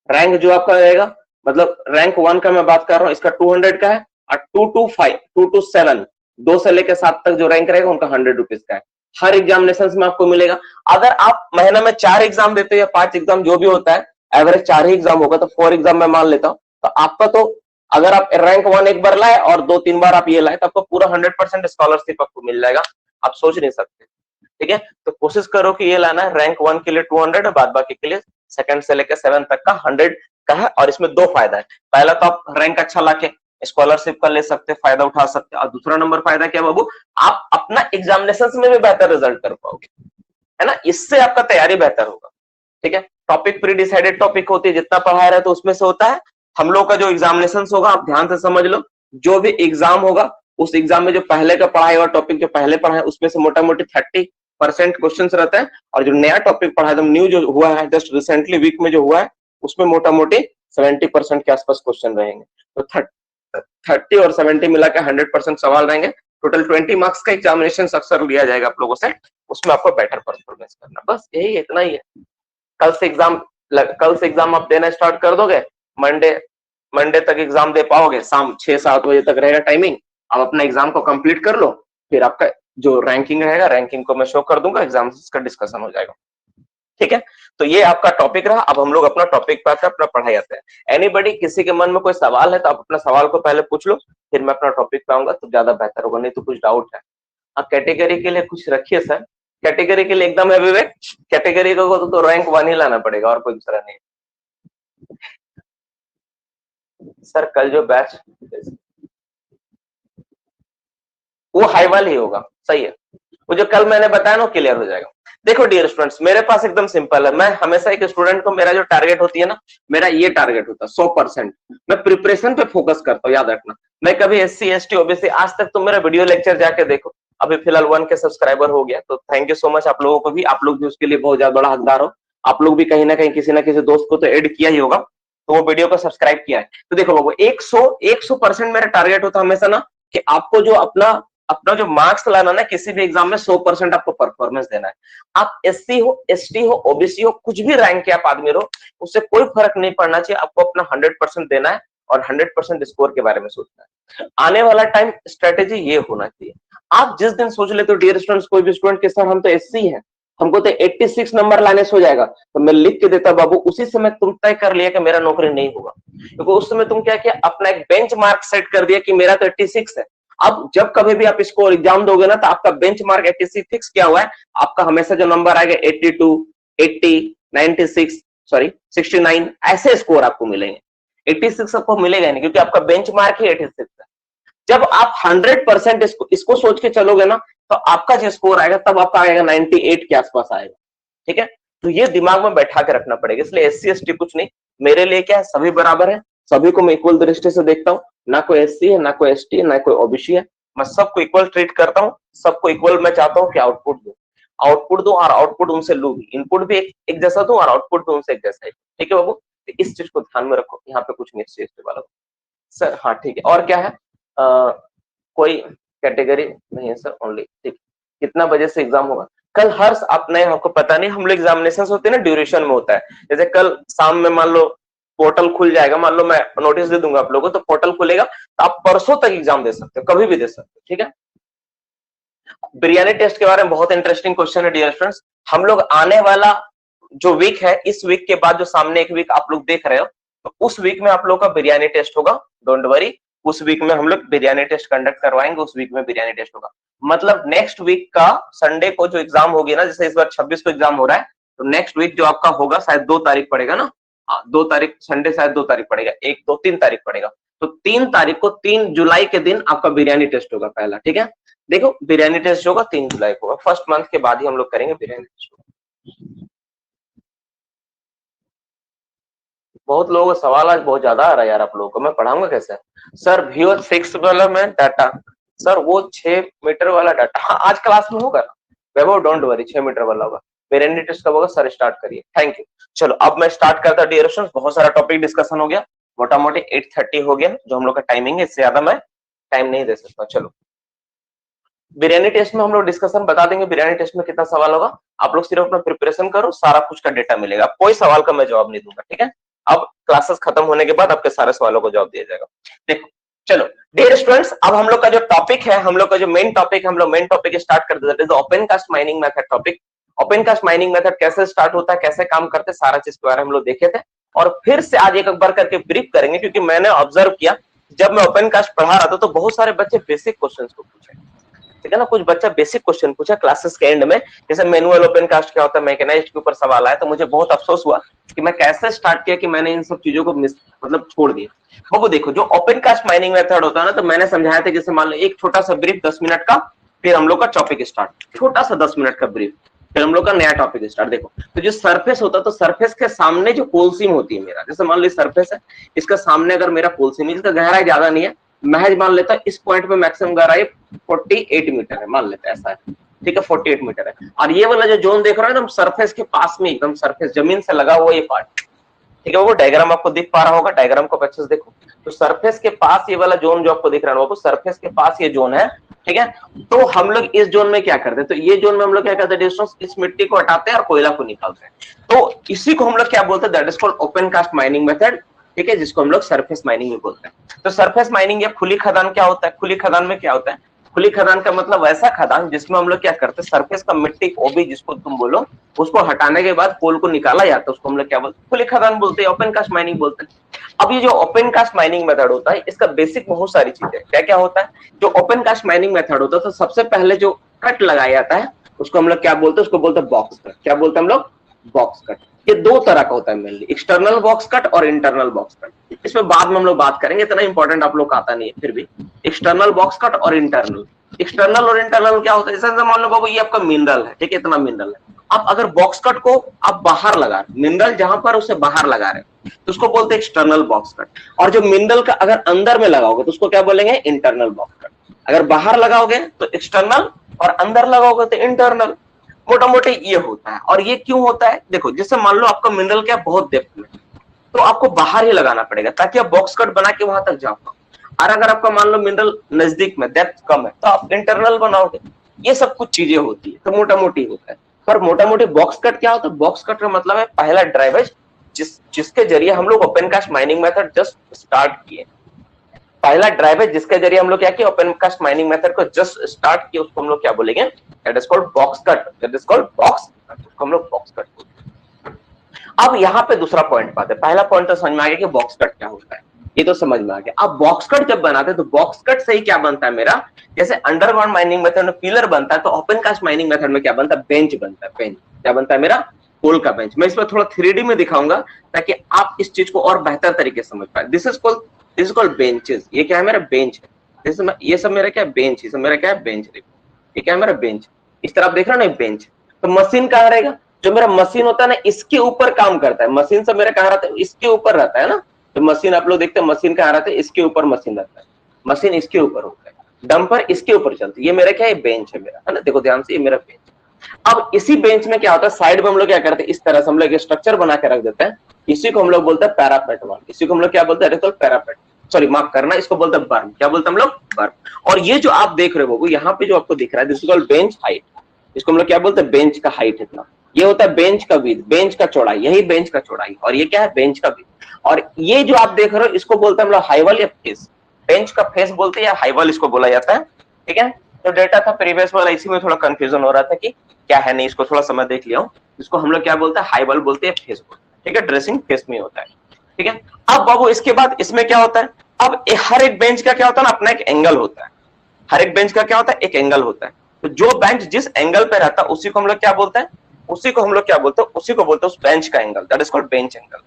रैंक जो आपका रहेगा, मतलब रैंक 1 का मैं बात कर रहा हूँ, इसका 200 का है। और 2 to 5, 2 to 7, 2 से लेकर 7 तक जो रैंक रहेगा उनका 100 रुपीज का है। हर एग्जामिनेशन में आपको मिलेगा। अगर आप महीने में 4 एग्जाम देते हो या 5 एग्जाम जो भी होता है, एवरेज 4 ही एग्जाम होगा, तो 4 एग्जाम में मान लेता हूँ, तो आपका तो अगर आप रैंक 1 एक बार लाए और 2-3 बार आप ये लाए, तो आपको पूरा 100% स्कॉलरशिप आपको मिल जाएगा। आप सोच नहीं सकते, ठीक है। तो कोशिश करो कि ये लाना है। रैंक 1 के लिए 200 है, बाद बाकी के लिए सेकंड से लेकर 7 तक का 100 का है। और इसमें 2 फायदा है। पहला तो आप रैंक अच्छा लाके स्कॉलरशिप का ले सकते, फायदा उठा सकते। और दूसरा नंबर फायदा क्या बाबू, आप अपना एग्जामिनेशन में भी बेहतर रिजल्ट कर पाओगे, है ना, इससे आपका तैयारी बेहतर होगा। ठीक है, टॉपिक प्री डिसाइडेड टॉपिक होती है, जितना पढ़ा रहे तो उसमें से होता है। हम लोग का जो एग्जामिनेशन होगा, आप ध्यान से समझ लो, जो भी एग्जाम होगा उस एग्जाम में जो पहले का पढ़ाई और टॉपिक जो पहले पढ़ा है उसमें से मोटा मोटी 30% क्वेश्चन रहता है, और जो नया टॉपिक पढ़ा है, न्यू जो हुआ है जस्ट रिसेंटली वीक में जो हुआ है, उसमें मोटा मोटी 70% के आसपास क्वेश्चन रहेंगे। तो 30 और 70 मिला के 100% सवाल रहेंगे। टोटल 20 मार्क्स का एग्जामिनेशन अक्सर लिया जाएगा आप लोगों से, उसमें आपको बेटर परफॉर्मेंस करना, बस यही इतना ही है। कल से एग्जाम आप देना स्टार्ट कर दोगे, मंडे तक एग्जाम दे पाओगे, शाम 6-7 बजे तक रहेगा टाइमिंग। आप अपना एग्जाम को कंप्लीट कर लो, फिर आपका जो रैंकिंग रहेगा, रैंकिंग को मैं शो कर दूंगा, एग्जाम का डिस्कशन हो जाएगा। ठीक है, तो ये आपका टॉपिक रहा। अब हम लोग अपना टॉपिक पे आते हैं, अपना पढ़ाई आते हैं। एनीबॉडी, किसी के मन में कोई सवाल है तो आप अपना सवाल को पहले पूछ लो, फिर मैं अपना टॉपिक पे आऊंगा तो ज्यादा बेहतर होगा, नहीं तो कुछ डाउट है। कैटेगरी के लिए कुछ रखिए सर, कैटेगरी के लिए एकदम है विवेक, कैटेगरी को तो रैंक 1 ही लाना पड़ेगा और कोई दूसरा नहीं। सर कल जो बैच वो हाई वाल ही होगा, सही है, वो जो कल मैंने बताया ना क्लियर हो जाएगा। देखो डियर स्टूडेंट्स, मेरे पास एकदम सिंपल है, मैं हमेशा एक स्टूडेंट को, मेरा जो टारगेट होती है ना, मेरा ये टारगेट होता है 100%। मैं प्रिपरेशन पे फोकस करता हूँ, याद रखना। मैं कभी SC ST OBC, आज तक तो मेरा वीडियो लेक्चर जाके देखो, अभी फिलहाल 1 के सब्सक्राइबर हो गया, तो थैंक यू सो मच आप लोगों को भी, आप लोग भी उसके लिए बहुत ज्यादा बड़ा हकदार हो। आप लोग भी कहीं ना कहीं किसी ना किसी दोस्त को तो ऐड किया ही होगा, तो वो वीडियो को सब्सक्राइब किया है। तो देखो बाबू, 100% मेरा टारगेट होता है हमेशा ना, कि आपको जो अपना अपना जो मार्क्स लाना ना, किसी भी एग्जाम में 100% आपको परफॉर्मेंस देना है। आप SC हो, ST हो, OBC हो, कुछ भी रैंक के आप आदमी रहो, उससे कोई फर्क नहीं पड़ना चाहिए, आपको अपना 100% देना है और 100% स्कोर के बारे में सोचना है। आने वाला टाइम स्ट्रेटेजी ये होना चाहिए। आप जिस दिन सोच लेते हो डियर स्टूडेंट्स, कोई भी स्टूडेंट के सर हम तो SC हैं, हमको तो 86 नंबर लाने से हो जाएगा, तो मैं लिख के देता बाबू, उसी समय तुम तय कर लिया कि मेरा नौकरी नहीं होगा, क्योंकि उस समय तुम क्या किया, अपना एक बेंच मार्क सेट कर दिया कि मेरा तो 86 है। अब जब कभी भी आप इसको एग्जाम दोगे ना, तो आपका बेंचमार्क 86 फिक्स किया हुआ है, आपका हमेशा जो नंबर आएगा 82, 80, 96, सॉरी 69, ऐसे स्कोर आपको मिलेंगे। 86 आपको मिलेगा नहीं, क्योंकि आपका बेंचमार्क ही 86 है। जब आप 100% इसको सोच के चलोगे ना, तो आपका जो स्कोर आएगा तब आपका आएगा 98 के आसपास आएगा। ठीक है, तो ये दिमाग में बैठा के रखना पड़ेगा। इसलिए SC ST कुछ नहीं, मेरे लिए क्या है, सभी बराबर है, सभी को मैं इक्वल दृष्टि से देखता हूँ, ना कोई SC है, ना कोई ST है, ना कोई OBC है, मैं सबको इक्वल ट्रीट करता हूँ, सबको इक्वल मैं चाहता हूँ कि आउटपुट दूं और आउटपुट उनसे लूं भी, इनपुट भी एक जैसा दूं और आउटपुट भी उनसे एक जैसा ही। ठीक है बाबू, तो इस चीज को ध्यान में रखो, यहाँ पे कुछ नहीं SC ST वाला सर। हाँ ठीक है, और क्या है, कोई कैटेगरी नहीं है सर, ओनली। ठीक, कितना बजे से एग्जाम होगा कल? हर्ष आप नहीं, आपको पता नहीं, हम लोग एग्जामिनेशन होते हैं ना, ड्यूरेशन में होता है। जैसे कल शाम में मान लो पोर्टल खुल जाएगा, मान लो मैं नोटिस दे दूंगा आप लोगों को, तो पोर्टल खुलेगा, तो आप परसों तक एग्जाम दे सकते हो, कभी भी दे सकते हो। ठीक है, बिरयानी टेस्ट के बारे में बहुत इंटरेस्टिंग क्वेश्चन है डियर फ्रेंड्स। हम लोग आने वाला जो वीक है, इस वीक के बाद जो सामने एक वीक आप लोग देख रहे हो, तो उस वीक में आप लोग का बिरयानी टेस्ट होगा, डोंट वरी। उस वीक में हम लोग बिरयानी टेस्ट कंडक्ट करवाएंगे, उस वीक में बिरयानी टेस्ट होगा। मतलब नेक्स्ट वीक का संडे को जो एग्जाम होगी ना, जैसे इस बार 26 को एग्जाम हो रहा है, तो नेक्स्ट वीक जो आपका होगा शायद 2 तारीख पड़ेगा ना, हाँ 2 तारीख संडे, शायद 2 तारीख पड़ेगा, 1 2 3 तारीख पड़ेगा, तो 3 तारीख को 3 जुलाई के दिन आपका बिरयानी टेस्ट होगा पहला। ठीक है, देखो बिरयानी टेस्ट होगा 3 जुलाई को होगा, फर्स्ट मंथ के बाद ही हम लोग करेंगे बिरयानी टेस्ट। बहुत लोगों का सवाल आज बहुत ज्यादा आ रहा है यार, आप लोगों को मैं पढ़ाऊंगा कैसे? सर VO 6 वाला में डाटा, सर वो 6 मीटर वाला डाटा, हाँ आज क्लास में होगा ना वैभव, डोंट वरी, 6 मीटर वाला होगा, बिरयानी टेस्ट कब होगा सर? स्टार्ट करिए, थैंक यू। चलो अब मैं स्टार्ट करता डियर स्टूडेंट्स, बहुत सारा टॉपिक डिस्कशन हो गया, मोटा मोटी 8:30 हो गया जो हम लोग का टाइमिंग है, इससे ज्यादा मैं टाइम नहीं दे सकता। चलो बिरयानी टेस्ट में हम लोग डिस्कशन बता देंगे, बिरयानी टेस्ट में कितना सवाल होगा, आप लोग सिर्फ अपना प्रिपरेशन करो, सारा कुछ का डेटा मिलेगा, कोई सवाल का मैं जवाब नहीं दूंगा। ठीक है, अब क्लासेस खत्म होने के बाद आपके सारे सवालों को जवाब दिया जाएगा। देखो चलो डियर स्टूडेंट्स, अब हम लोग का जो टॉपिक है, हम लोग का जो मेन टॉपिक है, हम लोग मेन टॉपिक स्टार्ट कर देते हैं, open cast mining method topic. Open cast mining method कैसे स्टार्ट होता है, कैसे काम करते हैं, सारा चीज के बारे में हम लोग देखे थे, और फिर से आज एक बार करके ब्रीफ करेंगे, क्योंकि मैंने ऑब्जर्व किया जब मैं ओपन कास्ट पढ़ा रहा था तो बहुत सारे बच्चे बेसिक क्वेश्चंस को पूछे, ठीक है ना। कुछ बच्चा बेसिक क्वेश्चन पूछा क्लासेस के एंड में, जैसे मैनुअल ओपन कास्ट क्या होता है, मैकेनाइज्ड के ऊपर सवाल आया, तो मुझे बहुत अफसोस हुआ कि मैं कैसे स्टार्ट किया कि मैंने इन सब चीजों को मतलब छोड़ दिया। वो देखो जो ओपन कास्ट माइनिंग मेथड होता है ना, तो मैंने समझाया था, जैसे मान लो एक छोटा सा ब्रीफ 10 मिनट का, फिर हम लोग का टॉपिक स्टार्ट, छोटा सा 10 मिनट का ब्रीफ, फिर हम लोग का नया टॉपिक स्टार्ट। देखो तो जो सरफेस होता है, तो सरफेस के सामने जो कोलसीम होती है मेरा, जैसे मान लो सरफेस है, इसका सामने अगर मेरा कोलसीम है, इसका गहराई ज्यादा नहीं है, महज मान लेता इस पॉइंट पे मैक्सिमम गहराई 48 मीटर है, मान लेते हैं ऐसा है, ठीक है 48 मीटर है। और ये वाला जो जोन देख रहा है एकदम सरफेस के पास में, एकदम सरफेस जमीन से लगा हुआ ये पार्ट, ठीक है। वो डायग्राम आपको दिख पा रहा होगा, डायग्राम को अच्छे से देखो, तो सरफेस के पास ये वाला जोन जो आपको दिख रहा है, वो सरफेस के पास ये जोन है, ठीक है। तो हम लोग इस जोन में क्या करते हैं, तो ये जोन में हम लोग क्या करते हैं, डिस्टेंस इस मिट्टी को हटाते हैं और कोयला को निकालते हैं, तो इसी को हम लोग क्या बोलते हैं, that is called open cast mining method, ठीक है, जिसको हम लोग सरफेस माइनिंग भी बोलते हैं। तो सरफेस माइनिंग या खुली खदान क्या होता है, खुली खदान में क्या होता है, खुली खदान का मतलब वैसा खदान जिसमें हम लोग क्या करते हैं, सरफेस का मिट्टी ओबी जिसको तुम बोलो, उसको हटाने के बाद कोल को निकाला जाता है, उसको हम लोग क्या बोलते हैं, खुली खदान बोलते हैं, ओपन कास्ट माइनिंग बोलते हैं। अब ये जो ओपन कास्ट माइनिंग मेथड होता है, इसका बेसिक बहुत सारी चीजें क्या क्या होता है। जो ओपन कास्ट माइनिंग मेथड होता है, तो सबसे पहले जो कट लगाया जाता है उसको हम लोग क्या बोलते हैं, उसको बोलते हैं बॉक्स कट। क्या बोलते हैं हम लोग, बॉक्स कट। ये दो तरह का होता है मेनली, एक्सटर्नल बॉक्स कट और इंटरनल बॉक्स कट। इसमें बाद में हम लोग बात करेंगे, इतना इंपॉर्टेंट आप लोग का आता नहीं है, फिर भी एक्सटर्नल बॉक्स कट और इंटरनल। एक्सटर्नल और इंटरनल क्या होता है, जैसे मान लो बाबू ये आपका मिनरल है, ठीक है, इतना मिनरल है, आप अगर बॉक्स कट को आप बाहर लगा रहे, मिनरल जहां पर उसे बाहर लगा रहे तो उसको बोलते हैं एक्सटर्नल बॉक्स कट। और जो मिनरल का अगर अंदर में लगाओगे तो उसको क्या बोलेंगे, इंटरनल बॉक्स कट। अगर बाहर लगाओगे तो एक्सटर्नल और अंदर लगाओगे तो इंटरनल। मोटा मोटी ये होता है। और ये क्यों होता है, देखो जैसे मान लो आपका मिनरल क्या बहुत डेप्थ में, तो आपको बाहर ही लगाना पड़ेगा ताकि आप बॉक्स कट बना के वहां तक जाओ। और अगर आपका मान लो मिनरल नजदीक में, डेप्थ कम है, तो आप इंटरनल बनाओगे। ये सब कुछ चीजें होती है, तो मोटा मोटी होता है। पर मोटा मोटी बॉक्स कट क्या होता है, बॉक्स कट का मतलब है पहला ड्राइवेज जिसके जरिए हम लोग open cast mining method just start किए। पहला ड्राइवेज जिसके जरिए हम लोग क्या किया, ओपन कास्ट माइनिंग मेथड को जस्ट स्टार्ट किया, उसको हम लोग क्या बोलेंगे, that is called box cut. That is called box cut, उसको हम लोग बॉक्स कट बोलते हैं। अब यहाँ पे दूसरा पॉइंट बात है, पहला पॉइंट तो समझ में आ गया कि बॉक्स कट क्या होता है, ये तो समझ में आ गया। अब बॉक्स कट जब बनाते हैं तो बॉक्स कट से ही क्या बनता है मेरा, जैसे अंडरग्राउंड माइनिंग मेथड में पिलर बनता है, तो ओपन कास्ट माइनिंग मेथड में क्या बनता है, बेंच बनता है। बेंच क्या बनता है मेरा, कोल का बेंच। मैं इसमें थोड़ा 3D में दिखाऊंगा ताकि आप इस चीज को और बेहतर तरीके से समझ पाए। This is called benches. ये क्या है मेरा, बेंच है। जैसे ये सब मेरा क्या है, बेंच। ये सब मेरा क्या है, बेंच। ये क्या है मेरा, बेंच। इस तरह आप देख रहे हो ना, बेंच। तो मशीन कहाँ रहेगा, जो मेरा मशीन होता है ना, इसके ऊपर काम करता है। मशीन सब मेरा कहाँ रहता है, इसके ऊपर रहता है ना। तो मशीन आप लोग देखते हैं, मशीन कहाँ रहता है, इसके ऊपर मशीन रहता है। मशीन इसके ऊपर होता है, डंपर इसके ऊपर चलती है। ये मेरा क्या है, बेंच है मेरा, है ना। देखो ध्यान से, ये मेरा बेंच। अब इसी बेंच में क्या होता है, साइड में हम लोग क्या करते हैं, इस तरह से हम लोग स्ट्रक्चर बना के रख देते हैं। इसी को हम लोग बोलते हैं पैरापेट वाल। इसी को हम लोग क्या बोलते हैं, पैरापेट, सॉरी माफ करना, इसको बोलते हैं बर्म। क्या बोलते हैं हम लोग, बर्म। और ये जो आप देख रहे हो, यहाँ पे जो आपको दिख रहा है, this is called bench height. इसको हम लोग क्या बोलते हैं, बेंच का हाइट इतना। ये होता है बेंच का विड्थ, बेंच का चौड़ाई, यही बेंच का चौड़ाई। और ये क्या है, बेंच का विड्थ। और ये जो आप देख रहे हो, इसको बोलते हैं हम लोग हाईवल या फेस। बेंच का फेस बोलते हैं या हाईवल इसको बोला जाता है, ठीक है। तो डेटा था प्रीवियस वाला, इसी में थोड़ा कंफ्यूजन हो रहा था कि क्या है, नहीं, इसको थोड़ा समय देख लिया हूं। इसको हम लोग क्या बोलते हैं, हाईवल बोलते हैं, फेस बोलते हैं, ठीक है। ड्रेसिंग फेस में होता है, ठीक है। अब बाबू इसके बाद इसमें क्या होता है, अब हर एक बेंच का क्या होता है ना, अपना एक एंगल होता है। हर एक बेंच का क्या होता है, एक एंगल होता है। तो जो बेंच जिस एंगल पे रहता है उसी को हम लोग क्या बोलते हैं, उसी को हम लोग क्या बोलते हैं, उसी को बोलते हैं उस बेंच का angle. That is called bench angle.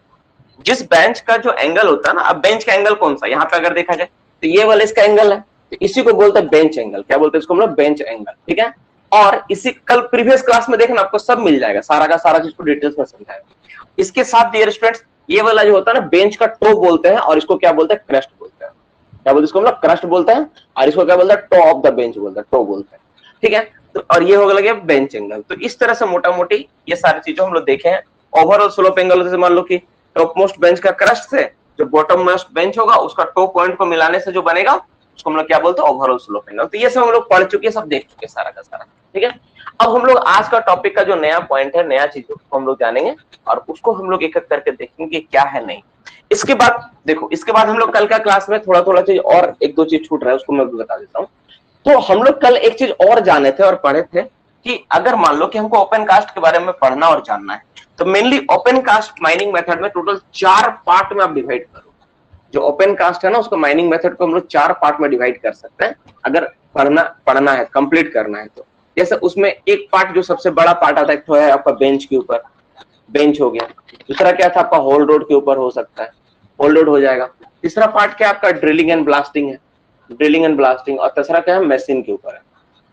जिस बेंच का जो एंगल होता है ना, अब बेंच का एंगल कौन सा, यहाँ पे अगर देखा जाए तो ये वाला इसका एंगल है, तो इसी को बोलते हैं बेंच एंगल। क्या बोलते हैं इसको हम लोग, बेंच एंगल, ठीक है। और इसी कल प्रीवियस क्लास में देखना, आपको सब मिल जाएगा, सारा का सारा चीज को डिटेल्स में समझाएगा। इसके साथ डियर स्टूडेंट्स, ये वाला जो होता है ना, बेंच का टॉप बोलते हैं, और इसको क्या बोलते हैं, क्रस्ट बोलते हैं। क्या बोलते हैं इसको हम लोग, क्रस्ट बोलते हैं। और इसको क्या बोलते हैं, टॉप ऑफ द बेंच बोलते हैं, टॉप बोलते हैं, ठीक है। तो और ये हो गया बेंच एंगल। तो इस तरह से मोटा मोटी ये सारी चीजें हम लोग देखे हैं। ओवरऑल स्लोप एंगल, जैसे मान लो कि टॉप मोस्ट बेंच का क्रस्ट से जो बॉटम मोस्ट बेंच होगा उसका टॉप पॉइंट को मिलाने से जो बनेगा उसको हम लोग क्या बोलते हैं, ओवरऑल स्लोप एंगल। तो ये सब हम लोग पढ़ चुके हैं, सब देख चुके हैं, सारा का सारा, ठीक है। अब हम लोग आज का टॉपिक का जो नया पॉइंट है, नया चीज को हम लोग जानेंगे और उसको हम लोग एक एक करके देखेंगे क्या है नहीं। इसके बाद देखो, इसके बाद हम लोग कल का क्लास में थोड़ा थोड़ा चीज और एक दो चीज छूट रहा है, उसको मैं बता देता हूँ। तो हम लोग कल एक चीज और जाने थे और पढ़े थे कि अगर मान लो कि हमको ओपन कास्ट के बारे में पढ़ना और जानना है, तो mainly open cast mining method में टोटल 4 पार्ट में आप डिवाइड करो। जो ओपन कास्ट है ना, उसको माइनिंग मेथड को हम लोग 4 पार्ट में डिवाइड कर सकते हैं। अगर पढ़ना पढ़ना है, कंप्लीट करना है। तो जैसे उसमें एक पार्ट जो सबसे बड़ा पार्ट आता है तो है आपका बेंच के ऊपर, बेंच हो गया। दूसरा क्या था आपका होल्ड रोड के ऊपर हो सकता है, होल्ड रोड हो जाएगा। तीसरा पार्ट क्या आपका ड्रिलिंग एंड ब्लास्टिंग है, ड्रिलिंग एंड ब्लास्टिंग। और तीसरा क्या है मशीन के ऊपर है।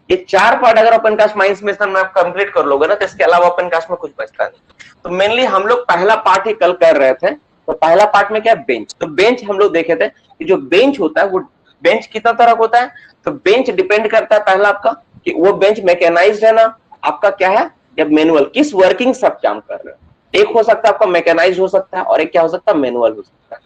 ये चार पार्ट अगर ओपन कास्ट माइंस में आप कंप्लीट कर लोगे ना तो इसके अलावा ओपन कास्ट में कुछ बचता नहीं। तो मेनली हम लोग पहला पार्ट ही कल कर रहे थे। तो पहला पार्ट में क्या है बेंच। तो बेंच हम लोग देखे थे कि जो बेंच होता है वो बेंच कितना तरह का होता है। तो बेंच डिपेंड करता है पहला आपका कि वो बेंच मैकेनाइज्ड है ना आपका क्या है या मैनुअल, किस वर्किंग से आप काम कर रहे हो। एक हो सकता है आपका मैकेनाइज्ड हो सकता है और एक क्या हो सकता है मैनुअल हो सकता है।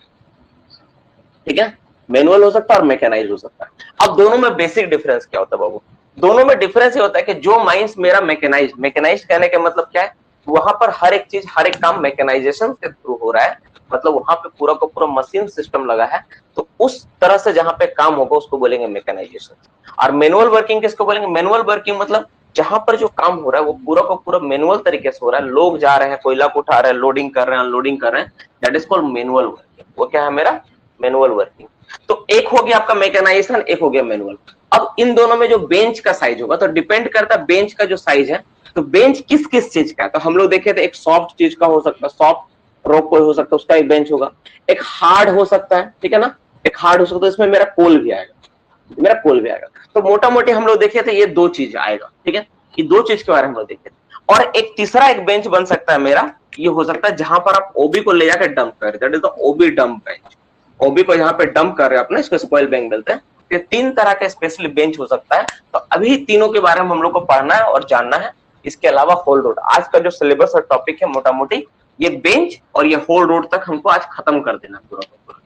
ठीक है, मैनुअल हो सकता है और मैकेनाइज हो सकता है। अब दोनों में बेसिक डिफरेंस क्या होता है बाबू। दोनों में डिफरेंस ये होता है कि जो माइंस मेरा मैकेनाइज, मैकेनाइज कहने का मतलब क्या है, वहां पर हर एक चीज हर एक काम मैकेनाइजेशन के थ्रू हो रहा है। मतलब वहां पे पूरा का पूरा मशीन सिस्टम लगा है। तो उस तरह से जहां पे काम होगा उसको बोलेंगे मैकेनाइजेशन। और मैनुअल वर्किंग किसको बोलेंगे, मैनुअल वर्किंग मतलब जहां पर जो काम हो रहा है वो पूरा का पूरा मैनुअल तरीके से हो रहा है। लोग जा रहे हैं, कोयला को उठा रहे हैं, लोडिंग कर रहे हैं, अनलोडिंग कर रहे हैं, that is called manual working. वो क्या है मेरा मैनुअल वर्किंग। तो एक हो गया आपका मैकेनाइजेशन, एक हो गया मैनुअल। अब इन दोनों में जो बेंच का साइज होगा तो डिपेंड करता है बेंच का जो साइज है। तो बेंच किस किस चीज का है तो हम लोग देखे थे एक सॉफ्ट चीज का हो सकता है, सॉफ्ट रॉक कोई हो सकता है उसका एक बेंच होगा। एक हार्ड हो सकता है, ठीक है ना, एक हार्ड हो सकता है, इसमें मेरा कोल भी आएगा, मेरा कोल भी आएगा। तो मोटा मोटी हम लोग देखे थे ये दो चीज आएगा। ठीक है, ये दो चीज के बारे में हम लोग देखे थे। और एक तीसरा एक बेंच बन सकता है मेरा, ये हो सकता है जहां पर आप ओबी को ले जाकर डंप करें, that is the OB dump bench. OB को यहाँ पे डंप कर रहे हैं अपने, इसको स्पॉइल बैंक बोलते हैं। ये तीन तरह का स्पेशली बेंच हो सकता है। तो अभी तीनों के बारे में हम लोग को पढ़ना है और जानना है। इसके अलावा होल रोड आज का जो सिलेबस और टॉपिक है मोटा मोटी ये बेंच और ये होल रोड तक हमको आज खत्म कर देना पूरा का पूरा।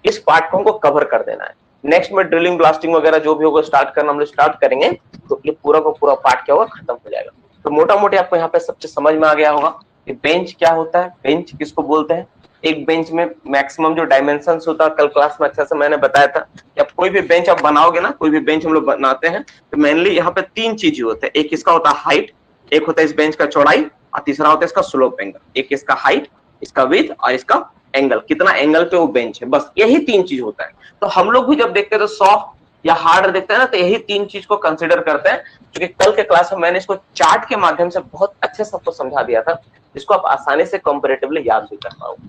इस पार्ट को हमको कवर कर देना है। नेक्स्ट में ड्रिलिंग ब्लास्टिंग वगैरह जो भी होगा स्टार्ट करना हम लोग स्टार्ट करेंगे तो ये पूरा का पूरा पार्ट क्या होगा खत्म हो जाएगा। तो मोटा मोटी आपको यहाँ पे सब चीज समझ में आ गया होगा कि बेंच क्या होता है, बेंच किसको बोलते हैं। एक बेंच में मैक्सिमम जो डायमेंशंस होता है कल क्लास में अच्छा से मैंने बताया था कि आप कोई भी बेंच आप बनाओगे ना, कोई भी बेंच हम लोग बनाते हैं तो मेनली यहाँ पे तीन चीज होते हैं। एक इसका होता है हाइट, एक होता है इस बेंच का चौड़ाई और तीसरा होता है इसका स्लोप एंगल। एक इसका हाइट, इसका विड्थ और इसका एंगल, कितना एंगल पे वो बेंच है, बस यही तीन चीज होता है। तो हम लोग भी जब देखते हैं तो सॉफ्ट या हार्ड देखते हैं ना तो यही तीन चीज को कंसिडर करते हैं। क्योंकि कल के क्लास में मैंने इसको चार्ट के माध्यम से बहुत अच्छे से आपको समझा दिया था, जिसको आप आसानी से कंपैरेटिवली याद भी कर पाओगे,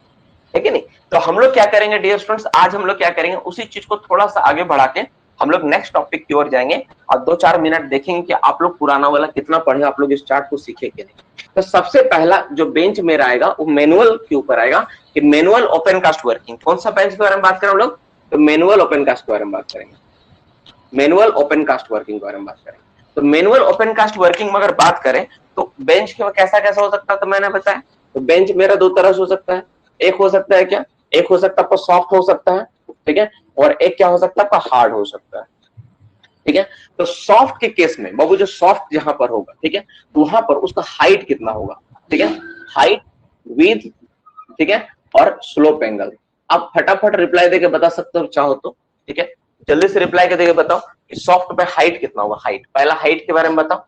है कि नहीं। तो हम लोग क्या करेंगे डियर स्टूडेंट्स, आज हम लोग क्या करेंगे उसी चीज को थोड़ा सा आगे बढ़ा के हम लोग नेक्स्ट टॉपिक की ओर जाएंगे और 2-4 मिनट देखेंगे कि आप लोग पुराना वाला कितना पढ़े, आप लोग इस चार्ट को सीखे कि नहीं। तो सबसे पहला जो बेंच मेरा आएगा वो मैनुअल के ऊपर आएगा कि मैनुअल ओपन कास्ट वर्किंग। कौन सा बेंच के बारे में बात करें हम लोग, तो मैनुअल ओपन कास्ट के बारे में बात करेंगे। मैनुअल ओपन कास्ट वर्किंग के बारे में बात करेंगे। तो मैनुअल ओपन कास्ट वर्किंग में अगर बात करें तो बेंच कैसा कैसा हो सकता है तो मैंने बताया। तो बेंच मेरा दो तरह से हो सकता है। एक हो सकता है क्या, एक हो सकता है आपका सॉफ्ट हो सकता है, ठीक है, और एक क्या हो सकता है आपका हार्ड हो सकता है। ठीक है, तो सॉफ्ट के केस में बाबू जो सॉफ्ट जहां पर होगा, ठीक है, तो वहां पर उसका हाइट कितना होगा, ठीक है, हाइट, विड्थ, ठीक है, और स्लोप एंगल। आप फटाफट रिप्लाई देके बता सकते हो चाहो तो, ठीक है, जल्दी से रिप्लाई करके बताओ कि सॉफ्ट पे हाइट कितना होगा। हाइट, पहला हाइट के बारे में बताओ।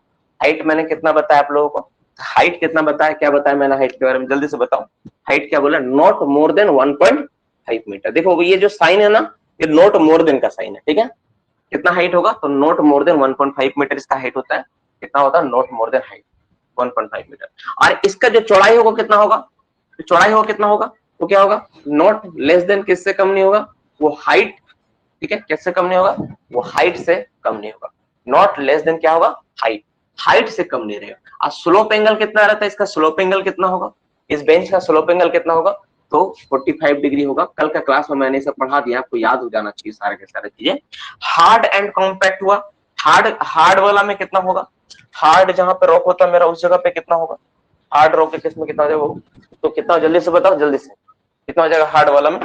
हाइट मैंने कितना बताया आप लोगों को, हाइट कितना बताया, क्या बताया मैंने हाइट के बारे में, जल्दी से बताओ। हाइट क्या बोला, नॉट मोर देन 1.5 मीटर। देखो ये जो साइन है ना, ये नॉट मोर देन का साइन है, ठीक है। कितना हाइट होगा, तो नॉट मोर देन 1.5 मीटर इसका हाइट होता है। कितना होता है, not more than height 1.5 metre. और इसका जो चौड़ाई होगा कितना होगा, तो चौड़ाई होगा कितना होगा, तो क्या होगा, नॉट लेस देन, किससे कम नहीं होगा, वो हाइट, ठीक है, किससे कम नहीं होगा, वो हाइट से कम नहीं होगा। नॉट लेस देन क्या होगा, हाइट, हाइट से कम नहीं रहेगा। और स्लोप एंगल कितना रहता है, इसका स्लोप एंगल कितना होगा, इस बेंच का स्लोप एंगल कितना होगा, तो 45 डिग्री होगा। कल का क्लास में मैंने इसे पढ़ा दिया, आपको याद हो जाना चाहिए सारे के सारे चीजें। हार्ड एंड कॉम्पैक्ट हुआ, हार्ड हार्ड वाला में कितना होगा, हार्ड जहां पे रॉक होता है मेरा उस जगह पे कितना होगा, हार्ड रॉक के केस में कितना हो जाएगा, तो कितना जल्दी से बताओ, जल्दी से कितना हो जाएगा हार्ड वाला में,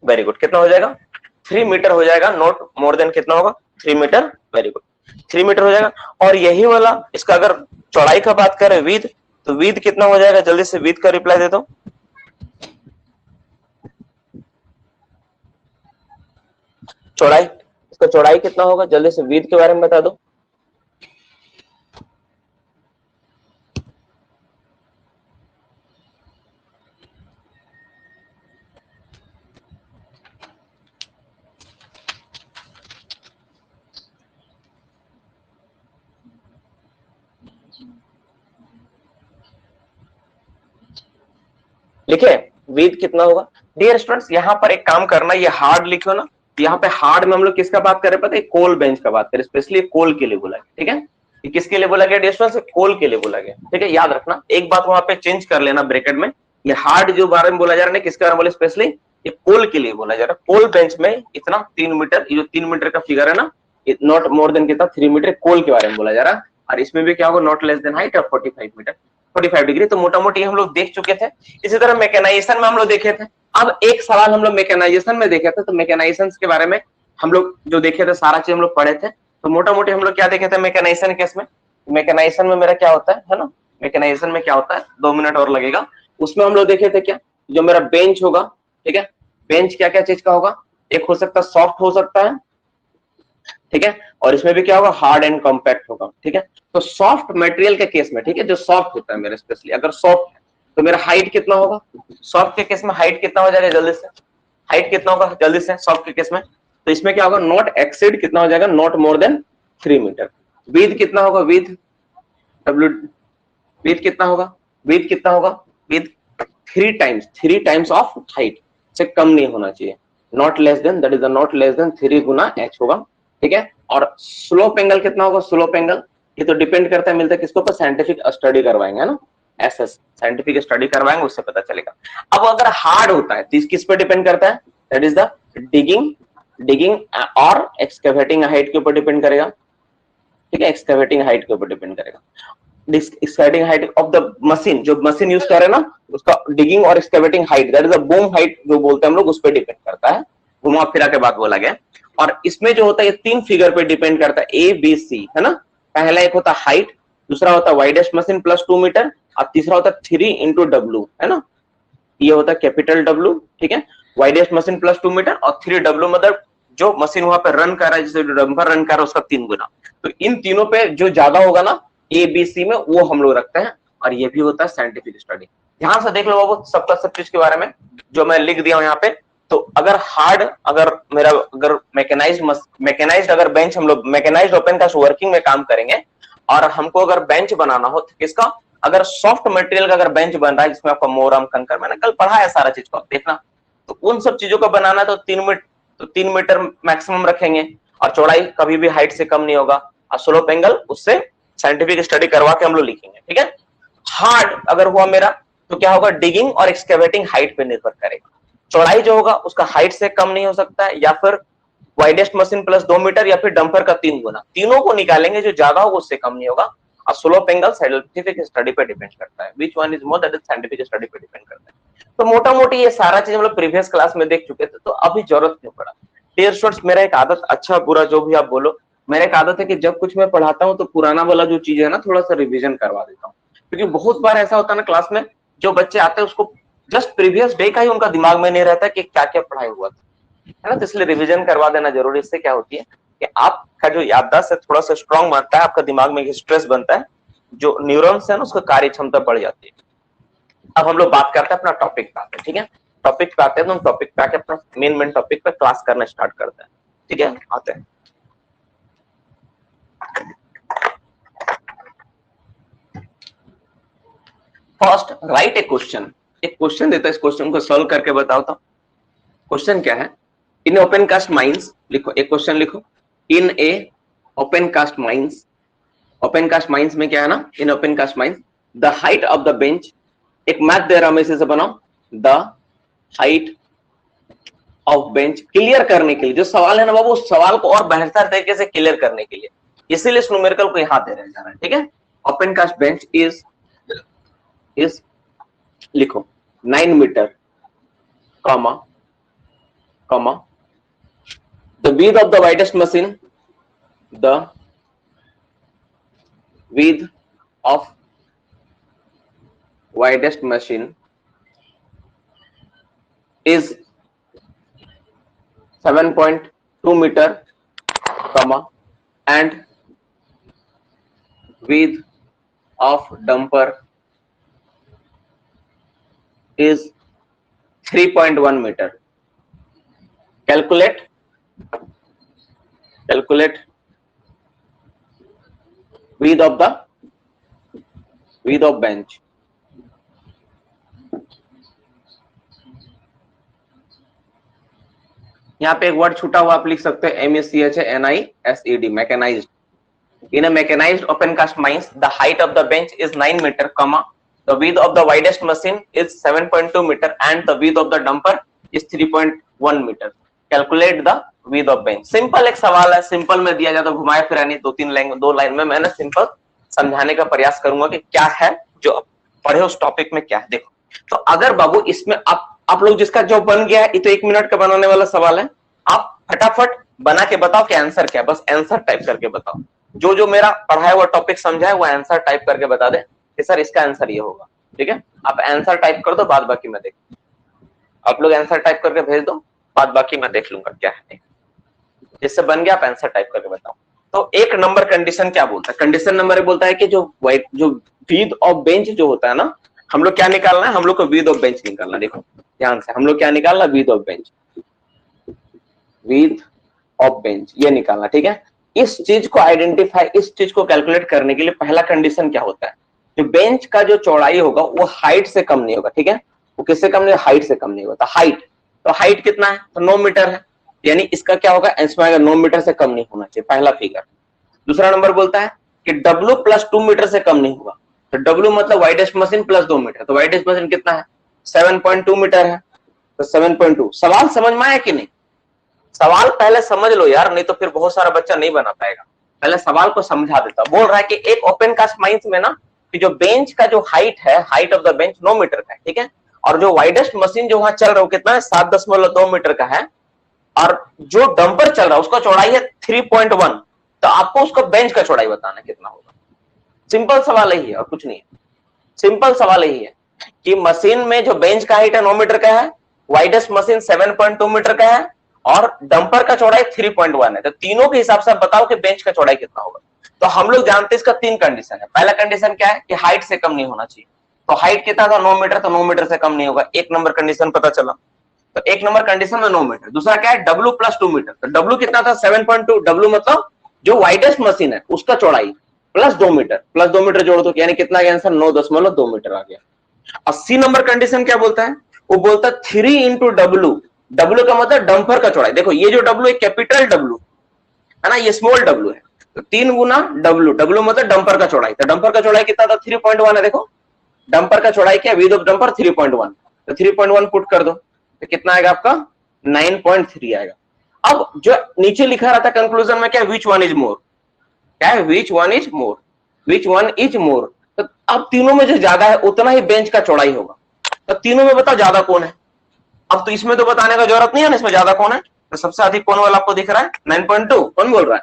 वेरी गुड, कितना हो जाएगा, 3 मीटर हो जाएगा, नॉट मोर देन कितना होगा, 3 मीटर, वेरी गुड, 3 मीटर हो जाएगा। और यही वाला इसका अगर चौड़ाई का बात करें विद, तो विद कितना हो जाएगा, जल्दी से विद का रिप्लाई दे दो। चौड़ाई, इसका चौड़ाई कितना होगा, जल्दी से विद के बारे में बता दो। लिखे विद कितना होगा। डियर स्टूडेंट्स यहाँ पर एक काम करना, ये हार्ड लिखो ना, यहाँ पे हार्ड में हम लोग किसका बात कर रहे हैं पता है, कोल बेंच का बात करें, स्पेशली कोल के लिए बोला गया, ठीक है। ये किसके लिए बोला गया डियर स्टूडेंट्स, कोल के लिए बोला गया, ठीक है। याद रखना एक बात वहां पे चेंज कर लेना ब्रैकेट में, ये हार्ड जो बारे में बोला जा रहा है किसके बारे में बोले, स्पेशली ये कोल के लिए बोला जा रहा है। कोल बेंच में इतना 3 मीटर, ये जो 3 मीटर का फिगर है ना, नॉट मोर देन कितना 3 मीटर, कोल के बारे में बोला जा रहा है। और इसमें भी क्या होगा, not less than height of 45 metre, 45 degree. तो मोटा मोटी हम लोग देख चुके थे। इसी तरह मैकेनाइजेशन में हम लोग देखे थे। अब एक सवाल हम लोग मैकेनाइजेशन में देखे थे, तो मैकेनाइजेशन के बारे में हम लोग जो देखे थे सारा चीज हम लोग पढ़े थे। तो मोटा मोटी हम लोग क्या देखे थे मैकेनाइजेशन केस में, मैकेनाइजेशन में मेरा क्या होता है ना, मैकेनाइजेशन में क्या होता है, 2 मिनट और लगेगा। उसमें हम लोग देखे थे क्या, जो मेरा बेंच होगा, ठीक है, बेंच क्या क्या चीज का होगा, एक हो सकता है सॉफ्ट हो सकता है, ठीक है, और इसमें भी क्या होगा, हार्ड एंड कॉम्पैक्ट होगा, ठीक है। तो सॉफ्ट मटेरियल के केस में, ठीक है, जो सॉफ्ट होता है मेरा स्पेशली, अगर सॉफ्ट है तो मेरा हाइट कितना होगा, सॉफ्ट के केस में हाइट कितना हो जाएगा जल्दी से, हाइट कितना होगा जल्दी से सॉफ्ट के केस में, तो इसमें क्या होगा, नॉट एक्सीड कितना हो जाएगा, not more than 3 metre. Width कितना होगा, विद डब्ल्यू, विद कितना होगा, विद कितना होगा, विद 3 टाइम्स ऑफ हाइट से कम नहीं होना चाहिए, not less then, that is not less then 3 Guna h होगा, ठीक है। और स्लोप एंगल कितना होगा, स्लोप एंगल ये तो डिपेंड करता है, मिलता है किसके ऊपर, साइंटिफिक स्टडी करवाएंगे ना, एसएस साइंटिफिक स्टडी करवाएंगे, उससे पता चलेगा। अब अगर हार्ड होता है तो किस पर डिपेंड करता है, that is the digging, digging और एक्सकैवेटिंग हाइट के ऊपर डिपेंड करेगा, ठीक है, एक्सकैवेटिंग हाइट के ऊपर डिपेंड करेगा। Excavating height of the machine, जो मशीन यूज कर रहे हैं ना, उसका डिगिंग और excavating height, that is the boom height जो बोलते हैं हम लोग, उस पर डिपेंड करता है, घुमा फिरा के बात बोला गया। और इसमें जो होता है ये 3 फिगर पे डिपेंड करता है, ए बी सी, है ना। पहला एक होता है हाइट, दूसरा होता है वाइडेस्ट मशीन प्लस 2 मीटर, और तीसरा होता है 3 × W, है ना, ये होता है कैपिटल डब्ल्यू, ठीक है, वाइडेस्ट मशीन प्लस 2 मीटर, और 3W मतलब जो मशीन वहां पे रन कर रहा है, जैसे डंपर रन कर रहा है उसका 3 गुना। तो इन तीनों पे जो ज्यादा होगा ना ए बी सी में, वो हम लोग रखते हैं, और ये भी होता है साइंटिफिक स्टडी। ध्यान से देख लो बाबू सबका सब चीज के बारे में जो मैं लिख दिया हूं यहाँ पे। तो अगर हार्ड, अगर मेरा अगर मैकेनाइज्ड अगर बेंच, हम लोग मैकेनाइज्ड ओपन कास्ट वर्किंग में काम करेंगे, और हमको अगर बेंच बनाना हो तो किसका, अगर सॉफ्ट मटेरियल का अगर बेंच बन रहा है जिसमें आपका मोरम कंकर, मैंने कल पढ़ा है सारा चीज को देखना, तो उन सब चीजों का बनाना है तो 3 मीटर, तो 3 मीटर मैक्सिमम रखेंगे, और चौड़ाई कभी भी हाइट से कम नहीं होगा, और स्लोप एंगल उससे साइंटिफिक स्टडी करवा के हम लोग लिखेंगे, ठीक है। हार्ड अगर हुआ मेरा तो क्या होगा, डिगिंग और एक्सकैवेटिंग हाइट पे निर्भर करेगा, चौड़ाई जो होगा उसका हाइट से कम नहीं हो सकता है, या फिर वाइडेस्ट मशीन प्लस 2 मीटर, या फिर डंपर का 3 गुना, तीनों को निकालेंगे, जो ज्यादा होगा उससे कम नहीं होगा। और स्लोप एंगल साइंटिफिक स्टडी पे डिपेंड करता है, which one is more, that is scientific study पे डिपेंड करता है। तो मोटा मोटी ये सारा चीज हम लोग प्रीवियस क्लास में देख चुके थे, तो अभी जरूरत क्यों पड़ा। डियर स्टूडेंट्स, मेरा एक आदत, अच्छा बुरा जो भी आप बोलो, मेरा एक आदत है कि जब कुछ मैं पढ़ाता हूँ तो पुराना वाला जो चीज है ना थोड़ा सा रिविजन करवा देता हूँ, क्योंकि बहुत बार ऐसा होता है ना क्लास में, जो बच्चे आते हैं उसको जस्ट प्रीवियस डे का ही उनका दिमाग में नहीं रहता कि क्या क्या पढ़ाई हुआ था, है ना। तो इसलिए रिवीजन करवा देना जरूरी। इससे क्या होती है कि आपका जो याददाश्त है थोड़ा सा स्ट्रांग बनता है, आपका दिमाग में स्ट्रेस बनता है, जो न्यूरॉन्स है ना उसका कार्य क्षमता बढ़ जाती है। अब हम लोग बात करते हैं अपना टॉपिक पे आते हैं, ठीक है, टॉपिक पे आते हैं, तो हम टॉपिक पे आके अपना मेन टॉपिक पे क्लास करना स्टार्ट करते हैं, ठीक है, आते हैं। फर्स्ट राइट ए क्वेश्चन, एक क्वेश्चन देता है, इस क्वेश्चन को सॉल्व करके बताओ तो क्वेश्चन क्या है। इन ओपन कास्ट माइंस, लिखो एक क्वेश्चन लिखो, in a open cast mines, open cast mines में क्या है ना, in open cast mines the height of the bench, एक मैथ दे रहा हूं इसे से बनाओ, the height of bench, clear करने के लिए जो सवाल है ना बाबू, उस सवाल को और बेहतर तरीके से क्लियर करने के लिए, इसीलिए इस न्यूमेरिकल को यहां दे रहे जा रहा है, ठीक है। ओपन कास्ट बेंच इज लिखो 9 metre, comma, comma, the width of the widest machine, the width of widest machine is 7.2 meter, comma, and width of dumper is 3.1 meter. Calculate width of bench. यहाँ पे एक word छूटा हुआ आप लिख सकते हो MECHNISED, mechanised. In a mechanized open cast mines, the height of the bench is 9 meter, comma, the width of the widest machine is 7.2 meter and the width of the dumper is 3.1 meter. Calculate the width of bench. Simple एक सवाल है, simple में दिया जाता, घुमाए फिराने दो line में मैंने सिंपल समझाने का प्रयास करूंगा कि क्या है जो पढ़े उस टॉपिक में क्या है। देखो, तो अगर बाबू इसमें आप लोग जिसका जो बन गया है, ये तो 1 मिनट का बनाने वाला सवाल है, आप फटाफट बना के बताओ कि आंसर क्या है, बस आंसर टाइप करके बताओ। जो मेरा पढ़ाया हुआ टॉपिक समझा है वो आंसर टाइप करके बता दे कि सर इसका आंसर ये होगा। ठीक है, आप आंसर टाइप कर दो, बाद बाकी मैं देख, आप लोग आंसर टाइप करके भेज दो, बाद बाकी मैं देख लूंगा क्या है। जिससे बन गया आप आंसर टाइप करके बताओ। तो एक नंबर कंडीशन क्या बोलता है? कंडीशन नंबर बोलता है कि जो विड्थ ऑफ बेंच जो होता है ना, हम लोग क्या निकालना है, हम लोग को विड्थ ऑफ बेंच निकालना। देखो ध्यान से, हम लोग क्या निकालना, width of bench, width of bench ये निकालना। ठीक है, इस चीज को आइडेंटिफाई, इस चीज को कैलकुलेट करने के लिए पहला कंडीशन क्या होता है, जो बेंच का जो चौड़ाई होगा वो हाइट से कम नहीं होगा। ठीक है, वो किससे कम नहीं, हाइट से कम नहीं होता। हाइट, तो हाइट कितना है, तो 9 मीटर है, यानी इसका क्या होगा, इसमें 9 मीटर से कम नहीं होना चाहिए, पहला फिगर। दूसरा नंबर बोलता है कि W प्लस 2 मीटर से कम नहीं होगा, तो W मतलब वाइडेस्ट मशीन प्लस 2 मीटर, तो वाइडेस्ट मशीन कितना है, 7.2 मीटर है, तो 7.2। सवाल समझ में आया कि नहीं? सवाल पहले समझ लो यार, नहीं तो फिर बहुत सारा बच्चा नहीं बना पाएगा। पहले सवाल को समझा देता। बोल रहा है कि एक ओपन कास्ट माइंस में ना, कि जो बेंच का जो हाइट है, height of the bench 9 metre का है। ठीक है, और जो वाइडेस्ट मशीन जो वहां चल रहा है कितना है, 7.2 मीटर का है, और जो डंपर चल रहा है उसका चौड़ाई है 3.1, तो आपको उसका बेंच का चौड़ाई बताना कितना होगा। सिंपल सवाल यही है और कुछ नहीं है, सिंपल सवाल यही है कि मशीन में जो बेंच का हाइट है 9 मीटर का है, वाइडेस्ट मशीन 7.2 मीटर का है, और डंपर का चौड़ाई 3.1 है, तो तीनों के हिसाब से बताओ कि बेंच का चौड़ाई कितना होगा। तो हम लोग जानते हैं इसका 3 कंडीशन है। पहला कंडीशन क्या है कि हाइट से कम नहीं होना चाहिए, तो हाइट कितना था, 9 मीटर, तो 9 मीटर से कम नहीं होगा, 1 नंबर कंडीशन पता चला। तो 1 नंबर कंडीशन में 9 मीटर। दूसरा क्या है, W प्लस 2 मीटर, तो W कितना था, 7.2, W मतलब जो वाइडेस्ट मशीन है उसका चौड़ाई प्लस 2 मीटर, प्लस 2 मीटर जोड़ दो, यानी कितना गया आंसर, 9.2 मीटर आ गया। 80 नंबर कंडीशन क्या बोलता है, वो बोलता है 3 इंटू W। W का मतलब डंपर का चौड़ाई, देखो ये जो W है कैपिटल W है ना, ये स्मॉल W है, तो 3 गुना W, W मतलब डंपर का चौड़ाई, तो डंपर का चौड़ाई कितना था, 3.1 है। देखो डंपर का चौड़ाई क्या, विड्थ ऑफ डंपर 3.1, तो 3.1 पुट कर दो, तो कितना आएगा आपका, 9.3 आएगा। अब जो नीचे लिखा रहता कंक्लूजन में क्या, विच वन इज मोर, क्या है, which one is more, which one is more, तो अब तीनों में जो ज्यादा है उतना ही बेंच का चौड़ाई होगा। तो तीनों में बताओ ज्यादा कौन है। अब तो इसमें तो बताने का जरूरत नहीं है ना, इसमें ज्यादा कौन है, तो सबसे अधिक कौन वाला आपको दिख रहा है, 9.2, कौन बोल रहा है,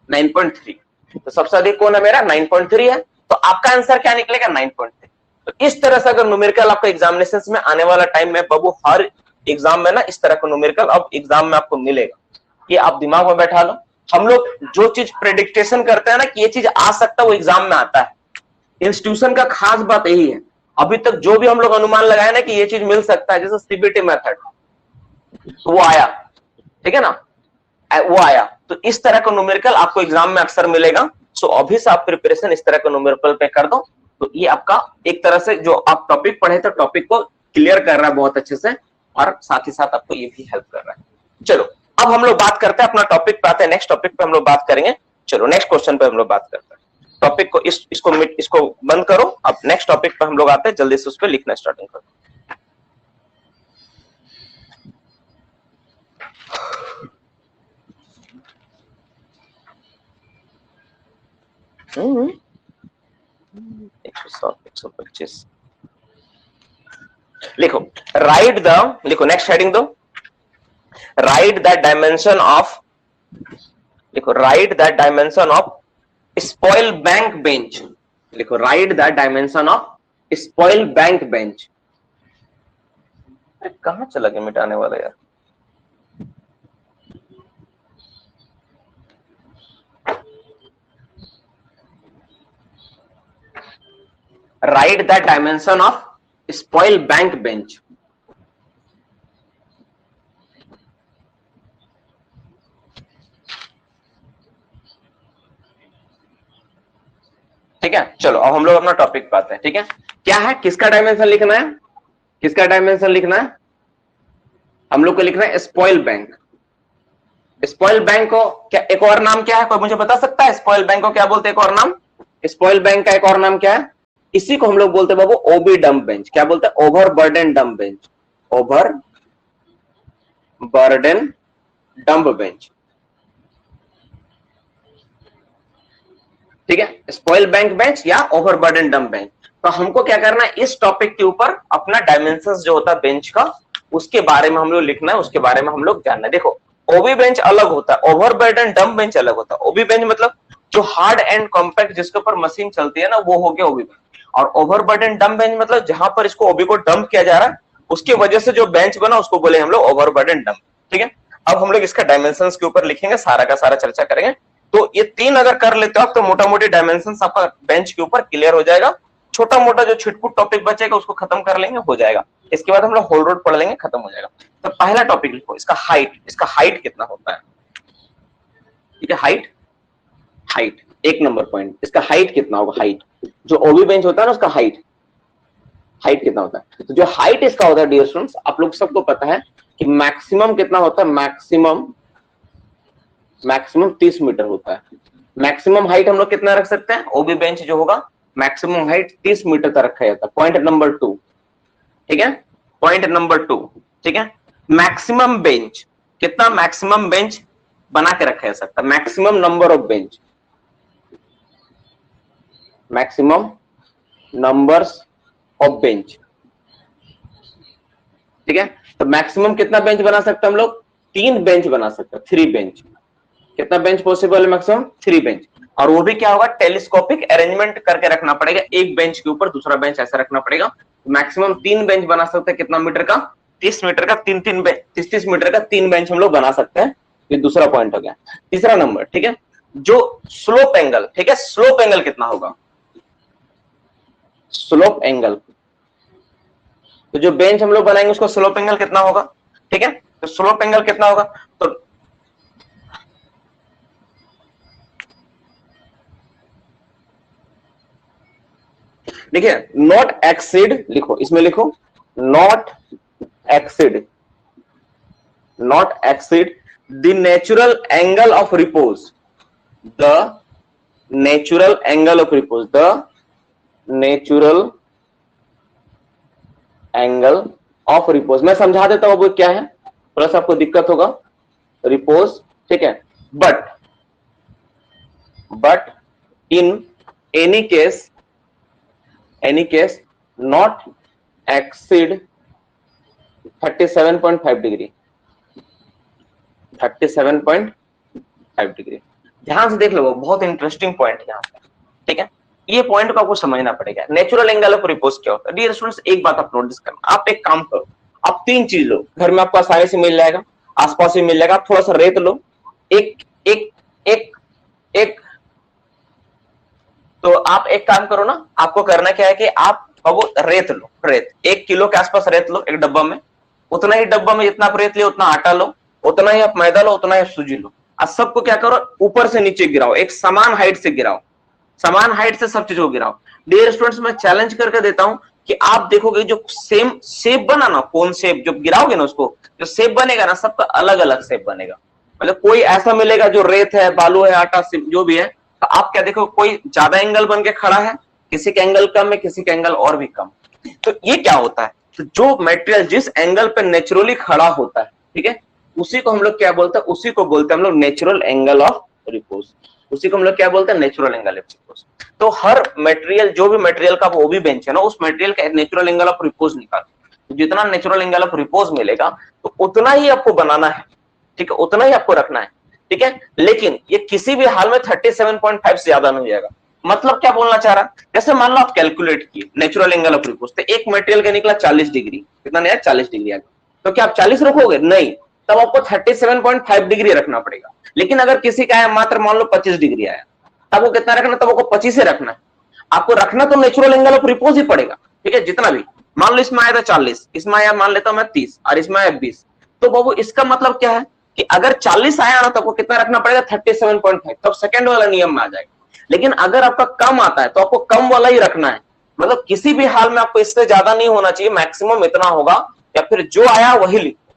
9.3, तो सबसे अधिक कौन है मेरा, 9.3 है, तो आपका आंसर क्या निकलेगा, 9.3। तो इस तरह से अगर न्यूमेरिकल आपको एग्जामिनेशन में आने वाला टाइम में बाबू, हर एग्जाम में ना इस तरह का न्यूमेरिकल अब एग्जाम में आपको मिलेगा, कि आप दिमाग में बैठा लो। हम लोग जो चीज प्रेडिक्टेशन करते हैं ना कि ये चीज आ सकता है, वो एग्जाम में आता है। इंस्टीट्यूशन का खास बात यही है, अभी तक जो भी हम लोग अनुमान लगाए ना कि ये चीज मिल सकता है, जैसे सीबीटी मेथड, तो वो आया, ठीक है ना, वो आया। तो इस तरह का न्यूमेरिकल आपको एग्जाम में अक्सर मिलेगा। सो अभी से आप प्रिपरेशन इस तरह का न्यूमेरिकल पे कर दो, तो ये आपका एक तरह से जो आप टॉपिक पढ़े थे टॉपिक को क्लियर कर रहा है बहुत अच्छे से, और साथ ही साथ आपको ये भी हेल्प कर रहा है। चलो अब हम लोग बात करते हैं अपना टॉपिक पे आते हैं, नेक्स्ट टॉपिक पे हम लोग बात करेंगे। चलो नेक्स्ट क्वेश्चन पे हम लोग बात करते हैं। टॉपिक को इसको बंद करो, अब नेक्स्ट टॉपिक पे हम लोग आते हैं, जल्दी से उस पर लिखना स्टार्टिंग करो। एक 125 लिखो, राइट द, लिखो नेक्स्ट हेडिंग दो, राइट द डायमेंशन ऑफ, लिखो write the dimension of spoil bank bench, लिखो write the dimension of spoil bank bench. कहां चला गया मिटाने वाला यार, write the dimension of spoil bank bench। ठीक है, चलो अब हम लोग अपना टॉपिक पे आते हैं। ठीक है, क्या है, किसका डायमेंशन लिखना है, किसका डायमेंशन लिखना है, हम लोग को लिखना है स्पॉइल बैंक। स्पॉइल बैंक को क्या एक और नाम क्या है, कोई मुझे बता सकता है? स्पॉइल बैंक को क्या बोलते हैं एक और नाम? स्पॉइल बैंक का एक और नाम क्या है? इसी को हम लोग बोलते हैं बाबू ओबी डंप बेंच। क्या बोलते हैं? Over burden dump bench. Over burden dump bench, ठीक है, स्पॉइल बैंक बेंच या ओवर बर्डन डंप बेंच। तो हमको क्या करना है, इस टॉपिक के ऊपर अपना डायमेंशंस जो होता है बेंच का, उसके बारे में हम लोग लिखना है, उसके बारे में हम लोग जानना है। देखो ओबी बेंच अलग होता है, ओवर बर्डन डंप बेंच अलग होता है। ओबी बेंच मतलब जो हार्ड एंड कॉम्पैक्ट जिसके ऊपर मशीन चलती है ना, वो हो गया ओबी बेंच। और ओवर बर्डन डंप बेंच मतलब जहां पर इसको ओबी को डंप किया जा रहा है, उसकी वजह से जो बेंच बना उसको बोले हम लोग ओवर बर्डन डंप, ठीक है। अब हम लोग इसका डायमेंशंस के ऊपर लिखेंगे, सारा का सारा चर्चा करेंगे। तो ये तीन अगर कर लेते हो आप, तो मोटा मोटी डायमेंशंस आपका बेंच के ऊपर क्लियर हो जाएगा। छोटा मोटा जो छिटपुट टॉपिक बचेगा उसको खत्म कर लेंगे, हो जाएगा। इसके बाद हम लोग होल रोड पढ़ लेंगे, खत्म हो जाएगा। तो पहला टॉपिक लिखो, इसका हाइट। इसका हाइट कितना होता है? ठीक है, हाइट, हाइट एक नंबर पॉइंट। इसका हाइट कितना होगा? हाइट जो ओबी बेंच होता है ना, उसका हाइट, हाइट कितना होता है? तो जो हाइट इसका होता है डियर स्टूडेंट्स, आप लोग सबको पता है कि मैक्सिमम कितना होता है? मैक्सिमम 30 मीटर होता है। मैक्सिमम हाइट हम लोग कितना रख सकते हैं? ओबी बेंच जो होगा मैक्सिमम हाइट 30 मीटर तक रखा जाता है। पॉइंट नंबर 2, ठीक है, पॉइंट नंबर 2, ठीक है। मैक्सिमम बेंच कितना? मैक्सिमम बेंच बना के रखा जा सकता है। Maximum number of bench, maximum numbers of bench, ठीक है। तो मैक्सिमम कितना बेंच बना सकते हैं हम लोग? 3 बेंच बना सकते हैं, 3 बेंच। कितना बेंच पॉसिबल है? Maximum 3 bench. और वो भी क्या होगा? टेलीस्कोपिक अरेंजमेंट करके रखना पड़ेगा, एक बेंच के ऊपर दूसरा बेंच ऐसा रखना पड़ेगा। मैक्सिमम 3 बेंच बना सकते हैं। कितना मीटर का? 30 मीटर का 3 बेंच, 30 मीटर का 3 बेंच हम लोग बना सकते हैं। ये दूसरा पॉइंट हो गया। तीसरा नंबर, ठीक है, जो स्लोप एंगल, ठीक है, स्लोप एंगल कितना होगा? स्लोप एंगल, तो जो बेंच हम लोग बनाएंगे उसको स्लोप एंगल कितना होगा? ठीक है, तो स्लोप एंगल कितना होगा? तो देखिए, नॉट एक्सीड लिखो, इसमें लिखो not exceed, not exceed the natural angle of repose, the natural angle of repose, the natural angle of repose. मैं समझा देता हूं वो क्या है, थोड़ा सा आपको दिक्कत होगा। रिपोज, ठीक है, but in any case not exceed 37.5 degree, 37.5 degree. ध्यान से देख लो, वो बहुत इंटरेस्टिंग पॉइंट है यहाँ पे, ठीक है। ये पॉइंट को आपको समझना पड़ेगा। नेचुरल एंगल ऑफ रिपोज क्या होता है? डियर स्टूडेंट्स, एक बात आप नोटिस करना, आप एक काम करो, आप 3 चीज लो, घर में आपको आसानी से मिल जाएगा, आसपास ही मिल जाएगा। आप थोड़ा सा रेत लो, एक एक एक एक तो आप एक काम करो ना, आपको करना क्या है कि आप वो रेत लो, रेत 1 किलो के आसपास रेत लो एक डब्बा में। उतना ही डब्बा में जितना आप रेत लियो उतना आटा लो, उतना ही आप मैदा लो, उतना ही सूजी लो। अब सबको क्या करो, ऊपर से नीचे गिराओ, एक समान हाइट से गिराओ, समान हाइट से सब चीज को गिराओ। डियर स्टूडेंट्स, मैं चैलेंज करके देता हूं कि आप देखोगे जो सेम शेप बना ना, कौन शेप जो गिराओगे ना, उसको जो शेप बनेगा ना, सबका अलग अलग शेप बनेगा। मतलब कोई ऐसा मिलेगा जो रेत है, बालू है, आटा जो भी है, तो आप क्या देखो, कोई ज्यादा एंगल बन के खड़ा है, किसी का एंगल कम है, किसी का एंगल और भी कम। तो ये क्या होता है? तो जो मटेरियल जिस एंगल पे नेचुरली खड़ा होता है, ठीक है, उसी को हम लोग क्या बोलते हैं? उसी को बोलते हैं हम लोग नेचुरल एंगल ऑफ रिपोज। उसी को हम लोग क्या बोलते हैं? Natural angle of repose. तो हर मटेरियल, जो भी मटेरियल का वो भी बेंच है ना, उस मटेरियल का नेचुरल एंगल ऑफ रिपोज निकालो। जितना नेचुरल एंगल ऑफ रिपोज मिलेगा तो उतना ही आपको बनाना है, ठीक है, उतना ही आपको रखना है, ठीक है। लेकिन ये किसी भी हाल में 37.5 से ज्यादा नहीं जाएगा। मतलब क्या बोलना चाह रहा, जैसे मान लो आप कैलकुलेट किए नेचुरल एंगल ऑफ रिपोज, तो एक मटेरियल का निकला 40 डिग्री, कितना नहीं, 40 डिग्री आ गया, तो क्या आप 40 रखोगे? नहीं, तब आपको 37.5 डिग्री रखना पड़ेगा। लेकिन अगर किसी का है मात्र मान लो 25 डिग्री आया, तब वो कितना रखना? तब आपको 25 ही रखना है। आपको रखना तो नेचुरल एंगल ऑफ रिपोज ही पड़ेगा, ठीक है। जितना भी मान लो इसमें आया था 40, इसमें आया मान लेता हूं मैं 30, और इसमें आया 20, तो बाबू इसका मतलब क्या है कि अगर 40 आया ना, तो आपको कितना रखना पड़ेगा? 37.5, तब सेकंड वाला नियम में आ जाएगा। लेकिन अगर आपका कम आता है तो आपको कम वाला ही रखना है। मतलब किसी भी हाल में आपको इससे ज्यादा नहीं होना चाहिए, मैक्सिमम इतना होगा, या फिर जो आया वही लिखो।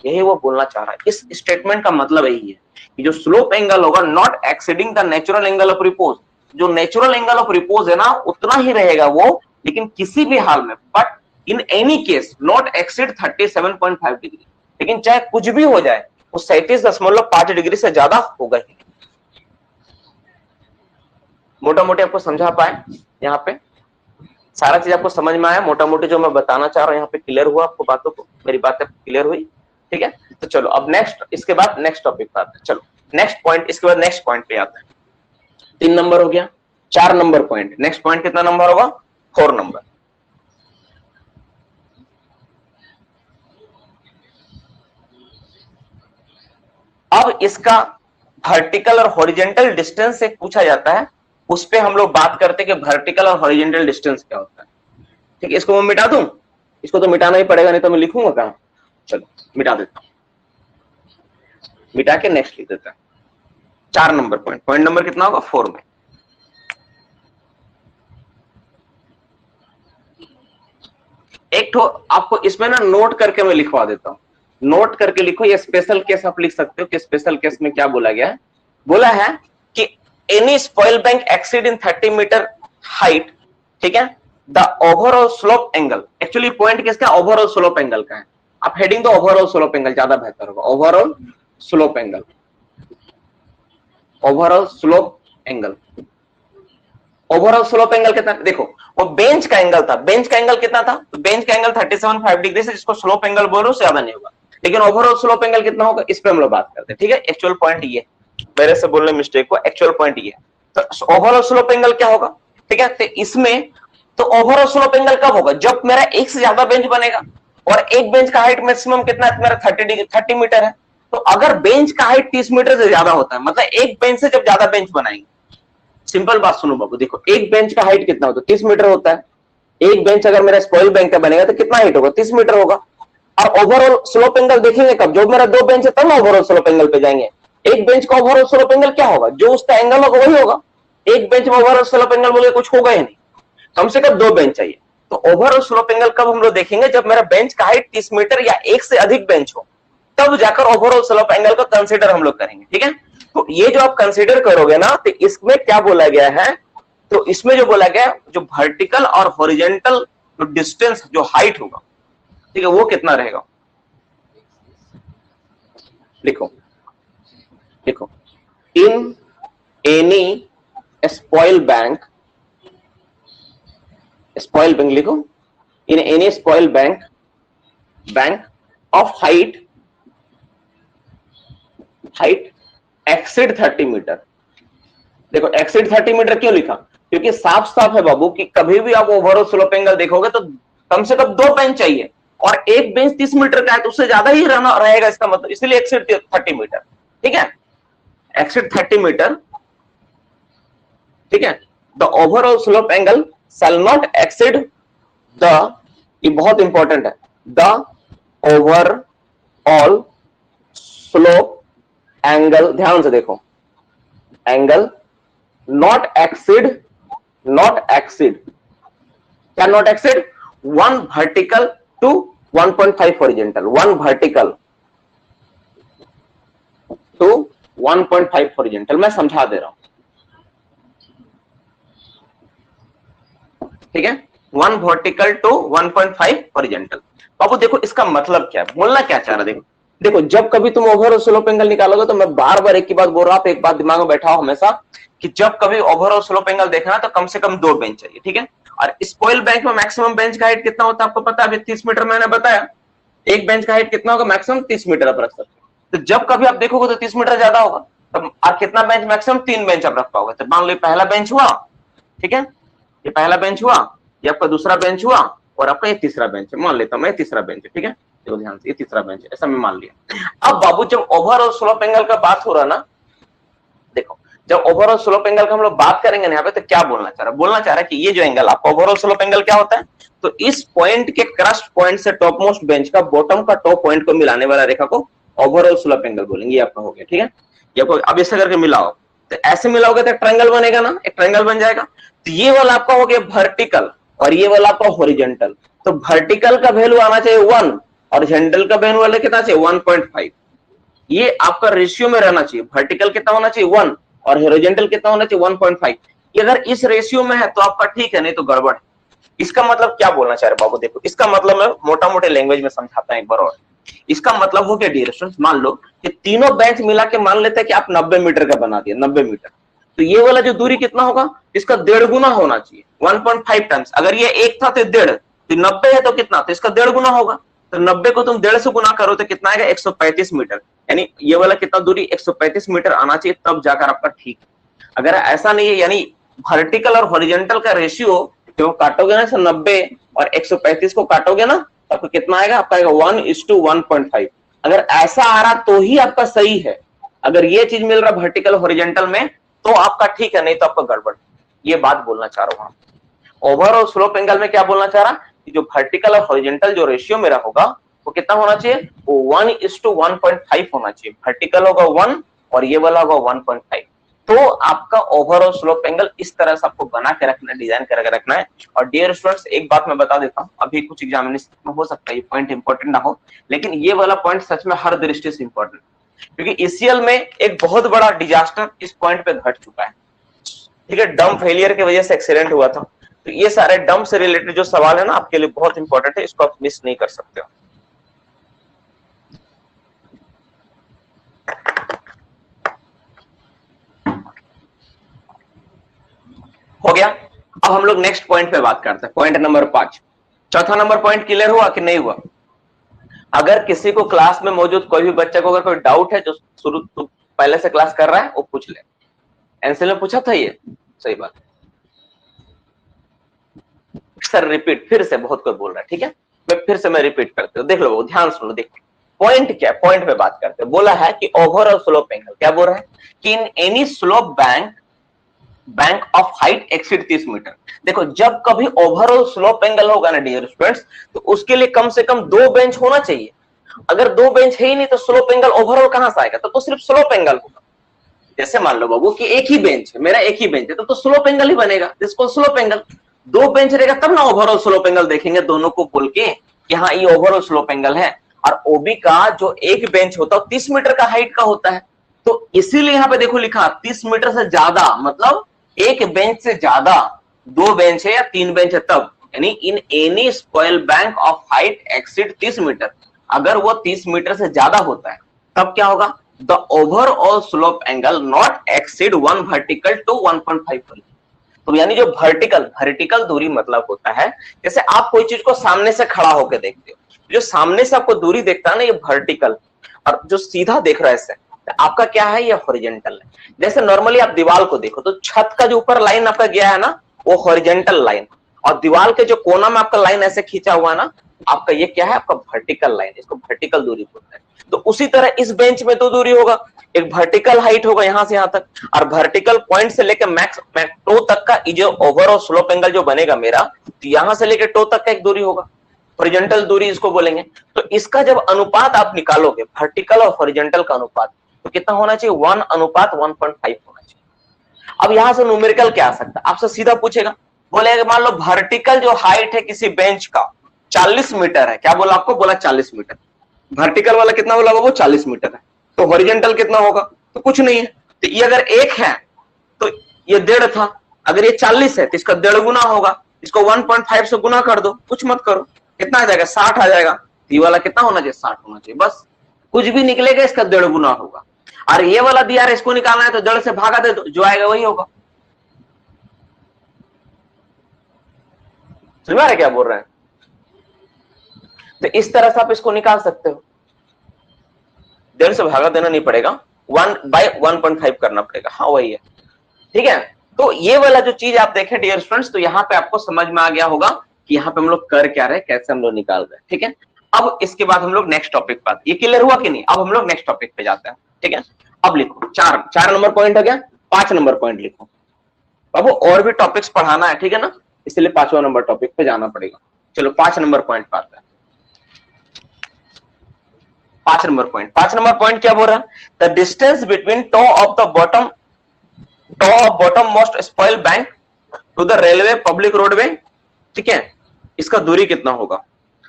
यही वो बोलना चाह रहा है, इस स्टेटमेंट का मतलब यही है जो स्लोप एंगल होगा not exceeding the natural angle of repose, जो नेचुरल एंगल ऑफ रिपोज है ना उतना ही रहेगा वो, लेकिन किसी भी हाल में, but in any case not exceed 37.5 degree, लेकिन चाहे कुछ भी हो जाए वो 37.5 डिग्री से ज्यादा होगा ही। मोटा मोटी आपको समझा पाए, यहाँ पे सारा चीज आपको समझ में आया, मोटा मोटी जो मैं बताना चाह रहा हूँ यहाँ पे क्लियर हुआ आपको बातों को, मेरी बातें क्लियर हुई, ठीक है। तो चलो अब नेक्स्ट, इसके बाद नेक्स्ट टॉपिक पे आते हैं। चलो नेक्स्ट पॉइंट, इसके बाद नेक्स्ट पॉइंट पे आते हैं। 3 नंबर हो गया, 4 नंबर पॉइंट, नेक्स्ट पॉइंट कितना नंबर होगा? 4 नंबर। अब इसका वर्टिकल और हॉरिजॉन्टल डिस्टेंस से पूछा जाता है, उस पे हम लोग बात करते हैं कि वर्टिकल और हॉरिजॉन्टल डिस्टेंस क्या होता है, ठीक है। इसको मैं मिटा दूं, इसको तो मिटाना ही पड़ेगा, नहीं तो मैं लिखूंगा कहां। चलो मिटा देता हूं, मिटा के नेक्स्ट लिख देता है। 4 नंबर पॉइंट, पॉइंट नंबर कितना होगा? 4 में। एक तो आपको इसमें ना नोट करके मैं लिखवा देता हूं, नोट करके लिखो, ये स्पेशल केस आप लिख सकते हो कि स्पेशल केस में क्या बोला गया है। बोला है कि एनी स्पॉइल बैंक एक्सीड इन 30 मीटर हाइट, ठीक है, the overall slope angle, actually point किसका? ओवरऑल स्लोप एंगल का है। आप हेडिंग दो ओवरऑल स्लोप एंगल, ज्यादा बेहतर होगा। Overall slope angle, overall slope angle, overall slope angle कितना? देखो वो बेंच का एंगल था, बेंच का एंगल कितना था? तो बेंच का एंगल 37.5 डिग्री से, जिसको स्लोप एंगल बोल रहे हो, ज्यादा नहीं होगा, लेकिन ओवरऑल स्लोप एंगल कितना होगा इस पे हम लोग बात करते हैं, ठीक है। एक्चुअल पॉइंट ये, मेरे से बोलने मिस्टेक को, एक्चुअल पॉइंट ये। तो ओवरऑल स्लोप एंगल क्या होगा, ठीक है। तो इसमें तो ओवरऑल स्लोप एंगल कब होगा? जब मेरा एक से ज्यादा बेंच बनेगा, और एक बेंच का हाइट मैक्सिमम कितना है मेरा? 30 मीटर है। तो अगर बेंच का हाइट 30 मीटर से ज्यादा होता है, मतलब एक बेंच से जब ज्यादा बेंच बनाएंगे, सिंपल बात सुनो बाबू, देखो एक बेंच का हाइट कितना होता है? 30 मीटर होता है। एक बेंच अगर मेरा स्पॉइल बैंक का बनेगा तो कितना हाइट होगा? 30 मीटर होगा। और ओवरऑल स्लोप एंगल देखेंगे कब? जो मेरा 2 बेंच है तब ना ओवरऑल स्लोप एंगल पे जाएंगे। एक बेंच का ओवरऑल स्लोप एंगल क्या होगा? जो उसका एंगल होगा वही होगा। एक बेंच में ओवरऑल स्लोप एंगल बोले कुछ होगा ही नहीं, कम से कम 2 बेंच चाहिए। तो ओवरऑल स्लोप एंगल कब हम लोग देखेंगे? जब मेरा बेंच का हाइट 30 मीटर या एक से अधिक बेंच हो, तब जाकर ओवरऑल स्लोप एंगल को कंसीडर हम लोग करेंगे, ठीक है। तो ये जो आप कंसीडर करोगे ना, तो इसमें क्या बोला गया है? तो इसमें जो बोला गया, जो वर्टिकल और हॉरिजॉन्टल जो डिस्टेंस, जो हाइट होगा, ठीक है, वो कितना रहेगा? लिखो लिखो, in any spoil bank, spoil bank लिखो, in any spoil bank, bank of height exceed 30 metre. देखो एक्सीड 30 मीटर क्यों लिखा? क्योंकि साफ साफ है बाबू कि कभी भी आप ओवरऑल स्लोप एंगल देखोगे तो कम से कम 2 बेंच चाहिए, और एक बेंच 30 मीटर का है तो उससे ज्यादा ही रहना रहेगा इसका मतलब, इसलिए एक्सीड 30 मीटर, ठीक है, एक्सीड 30 मीटर, ठीक है। The overall slope angle shall not exceed the, ये बहुत इंपॉर्टेंट है, द ओवरऑल स्लोप एंगल, ध्यान से देखो, एंगल नॉट एक्सीड, क्या not exceed? 1 vertical to 1.5 horizontal, 1 vertical to 1.5 horizontal. मैं समझा दे रहा हूं, ठीक है, 1 वर्टिकल टू 1.5 हॉरिजॉन्टल। बाबू देखो इसका मतलब क्या है, बोलना क्या चाह रहा? देखो जब कभी तुम ओवरऑल स्लोप एंगल निकालोगे, तो मैं बार बार एक ही बात बोल रहा हूं, आप एक बात दिमाग में बैठाओ हमेशा, कि जब कभी ओवरऑल स्लोप एंगल देखना तो कम से कम 2 बेंच चाहिए, ठीक है। और स्पॉइल बैंक में मैक्सिमम बेंच का हाइट कितना होता है आपको पता है? अभी 30 मीटर मैंने बताया, एक बेंच का हाइट कितना होगा? मैक्सिमम 30 मीटर आप रख सकते हो। तो जब कभी आप देखोगे तो 30 मीटर ज्यादा होगा, तब आप कितना बेंच? मैक्सिमम 3 बेंच आप रख पाओगे। तो मान लो पहला बेंच हुआ, ठीक है, ये पहला बेंच हुआ, ये आपका दूसरा बेंच हुआ, और आपका ये तीसरा बेंच है, मान लेता हूं मैं तीसरा बेंच है, ठीक है, देखो ध्यान से, ये तीसरा बेंच है, ऐसा मैं मान लिया। अब बाबू जब ओवरऑल स्लोप एंगल का बात हो रहा ना, देखो जब ओवरऑल स्लोप एंगल का हम लोग बात करेंगे ना यहाँ पे, तो क्या बोलना चाह रहा है? बोलना चाह रहा है कि ये जो एंगल, आपका ओवरऑल स्लोप एंगल क्या होता है? तो इस पॉइंट के क्रस्ट पॉइंट से टॉप मोस्ट बेंच का बॉटम का टॉप पॉइंट को मिलाने वाला रेखा को ओवरऑल स्लोप एंगल बोलेंगे। ये आपका हो गया, ठीक है। ये आपको अब ऐसे करके मिलाओ, तो ऐसे मिलाओगे तो ट्रायंगल बनेगा ना, एक ट्रायंगल बन जाएगा। तो ये वाला आपका हो गया वर्टिकल, और ये वाला आपका हॉरिजॉन्टल। तो वर्टिकल का वैल्यू आना चाहिए 1, और हॉरिजॉन्टल का वैल्यू वाले कितना चाहिए? 1.5, ये आपका रेशियो में रहना चाहिए। वर्टिकल कितना होना चाहिए 1 और हॉरिजॉन्टल कितना होना चाहिए 1.5। ये अगर इस रेशियो में है तो आपका ठीक है, नहीं तो गड़बड़ है। इसका मतलब क्या बोलना चाह रहे बाबू, देखो इसका मतलब मैं मोटा मोटे लैंग्वेज में समझाता हूं एक बार और। इसका मतलब हो गया डियर स्टूडेंट्स, मान लो कि तीनों बेंच मिला के मान लेते हैं कि आप 90 मीटर का बना दिया, 90 मीटर, तो ये वाला जो दूरी कितना होगा, इसका 1.5 गुना होना चाहिए, 1.5 टाइम्स। अगर ये 1 था तो 1.5, तो 90 है तो कितना, तो इसका 1.5 गुना होगा। तो 90 को तुम 1.5 से गुना करो तो कितना आएगा 135 मीटर, यानी ये वाला कितना दूरी 135 मीटर आना चाहिए, तब जाकर आपका ठीक है। अगर ऐसा नहीं है, यानी वर्टिकल और हॉरिजॉन्टल का रेशियो जो काटोगे ना 90 और 135 को काटोगे ना, तो आपको कितना आएगा, आपका आएगा 1:1.5। अगर ऐसा आ रहा तो ही आपका सही है। अगर ये चीज मिल रहा वर्टिकल हॉरिजॉन्टल में तो आपका ठीक है, नहीं तो आपका गड़बड़। ये बात बोलना चाह रहा हूं। ओवरऑल स्लोप एंगल में क्या बोलना चाह रहा कि जो वर्टिकल और हॉरिजॉन्टल जो रेशियो मेरा होगा वो कितना होना चाहिए, वो 1:1.5 होना चाहिए। वर्टिकल होगा 1 और ये वाला होगा 1.5। तो आपका ओवरऑल स्लोप एंगल इस तरह से आपको बना के रखना है, डिजाइन करके रखना है। और डियर स्टूडेंट्स एक बात मैं बता देता हूं, अभी कुछ एग्जामिनेशन में हो सकता है ये पॉइंट इंपॉर्टेंट ना हो, लेकिन ये वाला पॉइंट सच में हर दृष्टि से इंपॉर्टेंट, क्योंकि ईसीएल में एक बहुत बड़ा डिजास्टर इस पॉइंट पे घट चुका है। ठीक है, डम फेलियर की वजह से एक्सीडेंट हुआ था। तो ये सारे डम से रिलेटेड जो सवाल है ना आपके लिए बहुत इंपॉर्टेंट है, इसको आप मिस नहीं कर सकते हो गया। अब हम लोग नेक्स्ट पॉइंट पे बात करते हैं, पॉइंट नंबर 5। चौथा नंबर पॉइंट क्लियर हुआ कि नहीं हुआ? अगर किसी को क्लास में मौजूद कोई भी बच्चे को अगर कोई डाउट है जो शुरू तो पहले से क्लास कर रहा है वो पूछ ले। एनसीएल में पूछा था ये, सही बात। सर रिपीट फिर से, बहुत कोई बोल रहा है, ठीक है फिर से मैं रिपीट करते हो, देख लो ध्यान सुनो। देखो पॉइंट क्या है, पॉइंट पे बात करते हैं। बोला है कि ओवरऑल स्लोप एंगल, क्या बोल रहा है कि in any slope bank of height exceed 30 metre. देखो जब कभी ओवरऑल स्लोप एंगल होगा ना डियर स्टूडेंट्स, तो उसके लिए कम से कम 2 बेंच होना चाहिए। अगर 2 बेंच है ही नहीं तो स्लोप एंगल ओवरऑल कहां से आएगा? तो सिर्फ स्लोप एंगल होगा। जैसे मान लो बाबू कि एक ही बेंच है, मेरा एक ही बेंच है, तो स्लोप एंगल ही बनेगा, जिसको स्लोप एंगल। 2 बेंच रहेगा तब ना ओवरऑल स्लोप एंगल देखेंगे दोनों को बोल के कि हाँ ये ओवरऑल स्लोप एंगल है। और ओबी का जो एक बेंच होता है 30 मीटर का हाइट का होता है, तो इसीलिए यहाँ पे देखो लिखा 30 मीटर से ज्यादा, मतलब एक बेंच से ज्यादा, 2 बेंच है या 3 बेंच है तब, यानी in any square bank of height exceed 30 metre, अगर वो 30 मीटर से ज्यादा होता है तब क्या होगा, the overall slope angle not exceed 1 vertical to 1.5। तो यानी जो वर्टिकल दूरी मतलब होता है, जैसे आप कोई चीज को सामने से खड़ा होकर देखते हो, जो सामने से आपको दूरी देखता है ना ये वर्टिकल, और जो सीधा देख रहा है इससे आपका क्या है, ये हॉरिजॉन्टल है। जैसे नॉर्मली आप दीवार को देखो तो छत का जो ऊपर लाइन आपका गया है ना वो हॉरिजॉन्टल लाइन, और दीवार के जो कोना में आपका लाइन ऐसे खींचा हुआ है ना, आपका ये क्या है, आपका वर्टिकल लाइन, इसको वर्टिकल दूरी बोलते हैं। तो उसी तरह इस बेंच में 2 दूरी होगा, एक वर्टिकल हाइट होगा यहां से यहां तक, और वर्टिकल पॉइंट से लेकर मैक्स टो तक का जो ओवरऑल स्लोप एंगल जो बनेगा मेरा, तो यहां से लेकर टो तक का एक दूरी होगा, हॉरिजॉन्टल दूरी इसको बोलेंगे। तो इसका जब अनुपात आप निकालोगे, वर्टिकल और हॉरिजॉन्टल का अनुपात, तो कितना होना चाहिए, 1:1.5 होना चाहिए। अब यहां से न्यूमेरिकल क्या आ सकता है, आपसे सीधा पूछेगा, बोलेगा मान लो वर्टिकल जो हाइट है किसी बेंच का 40 मीटर है, क्या बोला आपको, बोला 40 मीटर, वर्टिकल वाला कितना बोला वो 40 मीटर है, तो हॉरिजॉन्टल कितना होगा, तो कुछ नहीं है। तो ये अगर 1 है तो ये 1.5 था, अगर ये 40 है तो इसका 1.5 गुना होगा, इसको 1.5 से गुना कर दो, कुछ मत करो, कितना आ जाएगा, 60 आ जाएगा। ये वाला कितना होना चाहिए, 60 होना चाहिए, बस कुछ भी निकलेगा इसका 1.5 गुना होगा। और ये वाला दिया है इसको निकालना है तो 1.5 से भागा दे दो, जो आएगा वही होगा। समझ में आ रहा है क्या बोल रहे हैं? तो इस तरह से आप इसको निकाल सकते हो, 1.5 से भागा देना नहीं पड़ेगा, 1/1.5 करना पड़ेगा, हाँ वही है, ठीक है। तो ये वाला जो चीज आप देखें डियर स्टूडेंट्स, तो यहाँ पे आपको समझ में आ गया होगा कि यहाँ पे हम लोग कर क्या रहे, कैसे हम लोग निकाल रहे हैं, ठीक है। अब इसके बाद हम लोग नेक्स्ट टॉपिक पर, ये क्लियर हुआ कि नहीं? अब हम लोग नेक्स्ट टॉपिक पे जाते हैं, ठीक है। अब लिखो 4 नंबर पॉइंट हो गया, 5 नंबर पॉइंट लिखो। अब और भी टॉपिक्स पढ़ाना है, ठीक है ना, इसलिए 5वां नंबर टॉपिक पे जाना पड़ेगा। चलो 5 नंबर पॉइंट पे आते हैं। 5 नंबर पॉइंट क्या बोल रहा है, the distance between toe of bottom most spoil bank to the railway public roadway, ठीक है, इसका दूरी कितना होगा।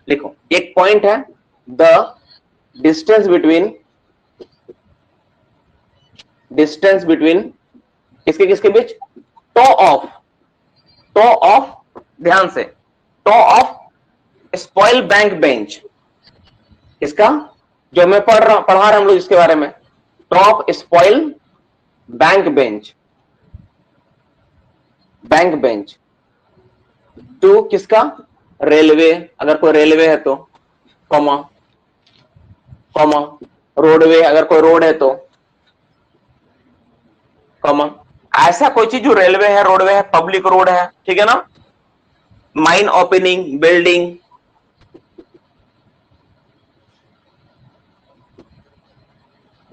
लिखो एक पॉइंट है, the distance between distance between किसके किसके बीच, टो ऑफ, ध्यान से, toe of spoil bank bench, इसका जो मैं पढ़ा रहे हैं हम लोग इसके बारे में, toe of spoil bank bench to किसका, रेलवे, अगर कोई रेलवे है तो, कॉमा रोडवे, अगर कोई रोड है तो, कॉमा ऐसा कोई चीज जो रेलवे है, रोडवे है, पब्लिक रोड है, ठीक है ना, mine opening, building,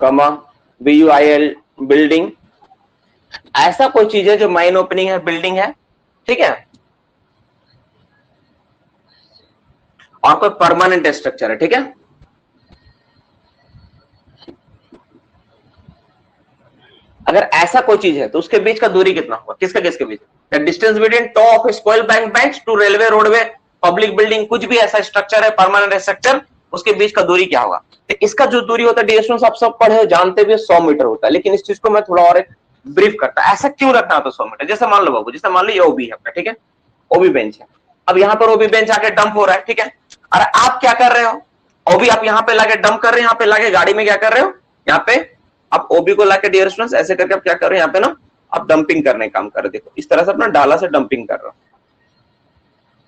comma BUIL building, ऐसा कोई चीज है जो माइन ओपनिंग है, बिल्डिंग है, ठीक है, और कोई परमानेंट स्ट्रक्चर है, ठीक है। अगर ऐसा कोई चीज है तो उसके बीच का दूरी कितना होगा, किसका किसके बीच, the distance between top of spoil bank bench to railway, roadway, public building, कुछ भी ऐसा स्ट्रक्चर है, परमानेंट स्ट्रक्चर, उसके बीच का दूरी क्या होगा। तो इसका जो दूरी होता है डियर स्टूडेंट्स, आप सब पढ़े जानते भी 100 मीटर होता है, लेकिन इस चीज को मैं थोड़ा और ब्रीफ करता है, ऐसा क्यों रखना होता है 100 मीटर। जैसे मान लो बाबू, जैसे मान लो ये ओबी है आपका, ठीक है, ओबी बेंच है, अब यहाँ पर ओबी बेंच आके डंप हो रहा है, ठीक है, और आप क्या कर रहे हो, ओबी आप यहाँ पे लाके डंप कर रहे हो, यहाँ पे लाके गाड़ी में क्या कर रहे हो, यहाँ पे आप ओबी को लाके डियर स्टूडेंट्स ऐसे करके आप क्या कर रहे हो, यहाँ पे ना आप डंपिंग करने का काम कर रहे हो, देखो इस तरह से अपना डाला से डंपिंग कर रहे हो,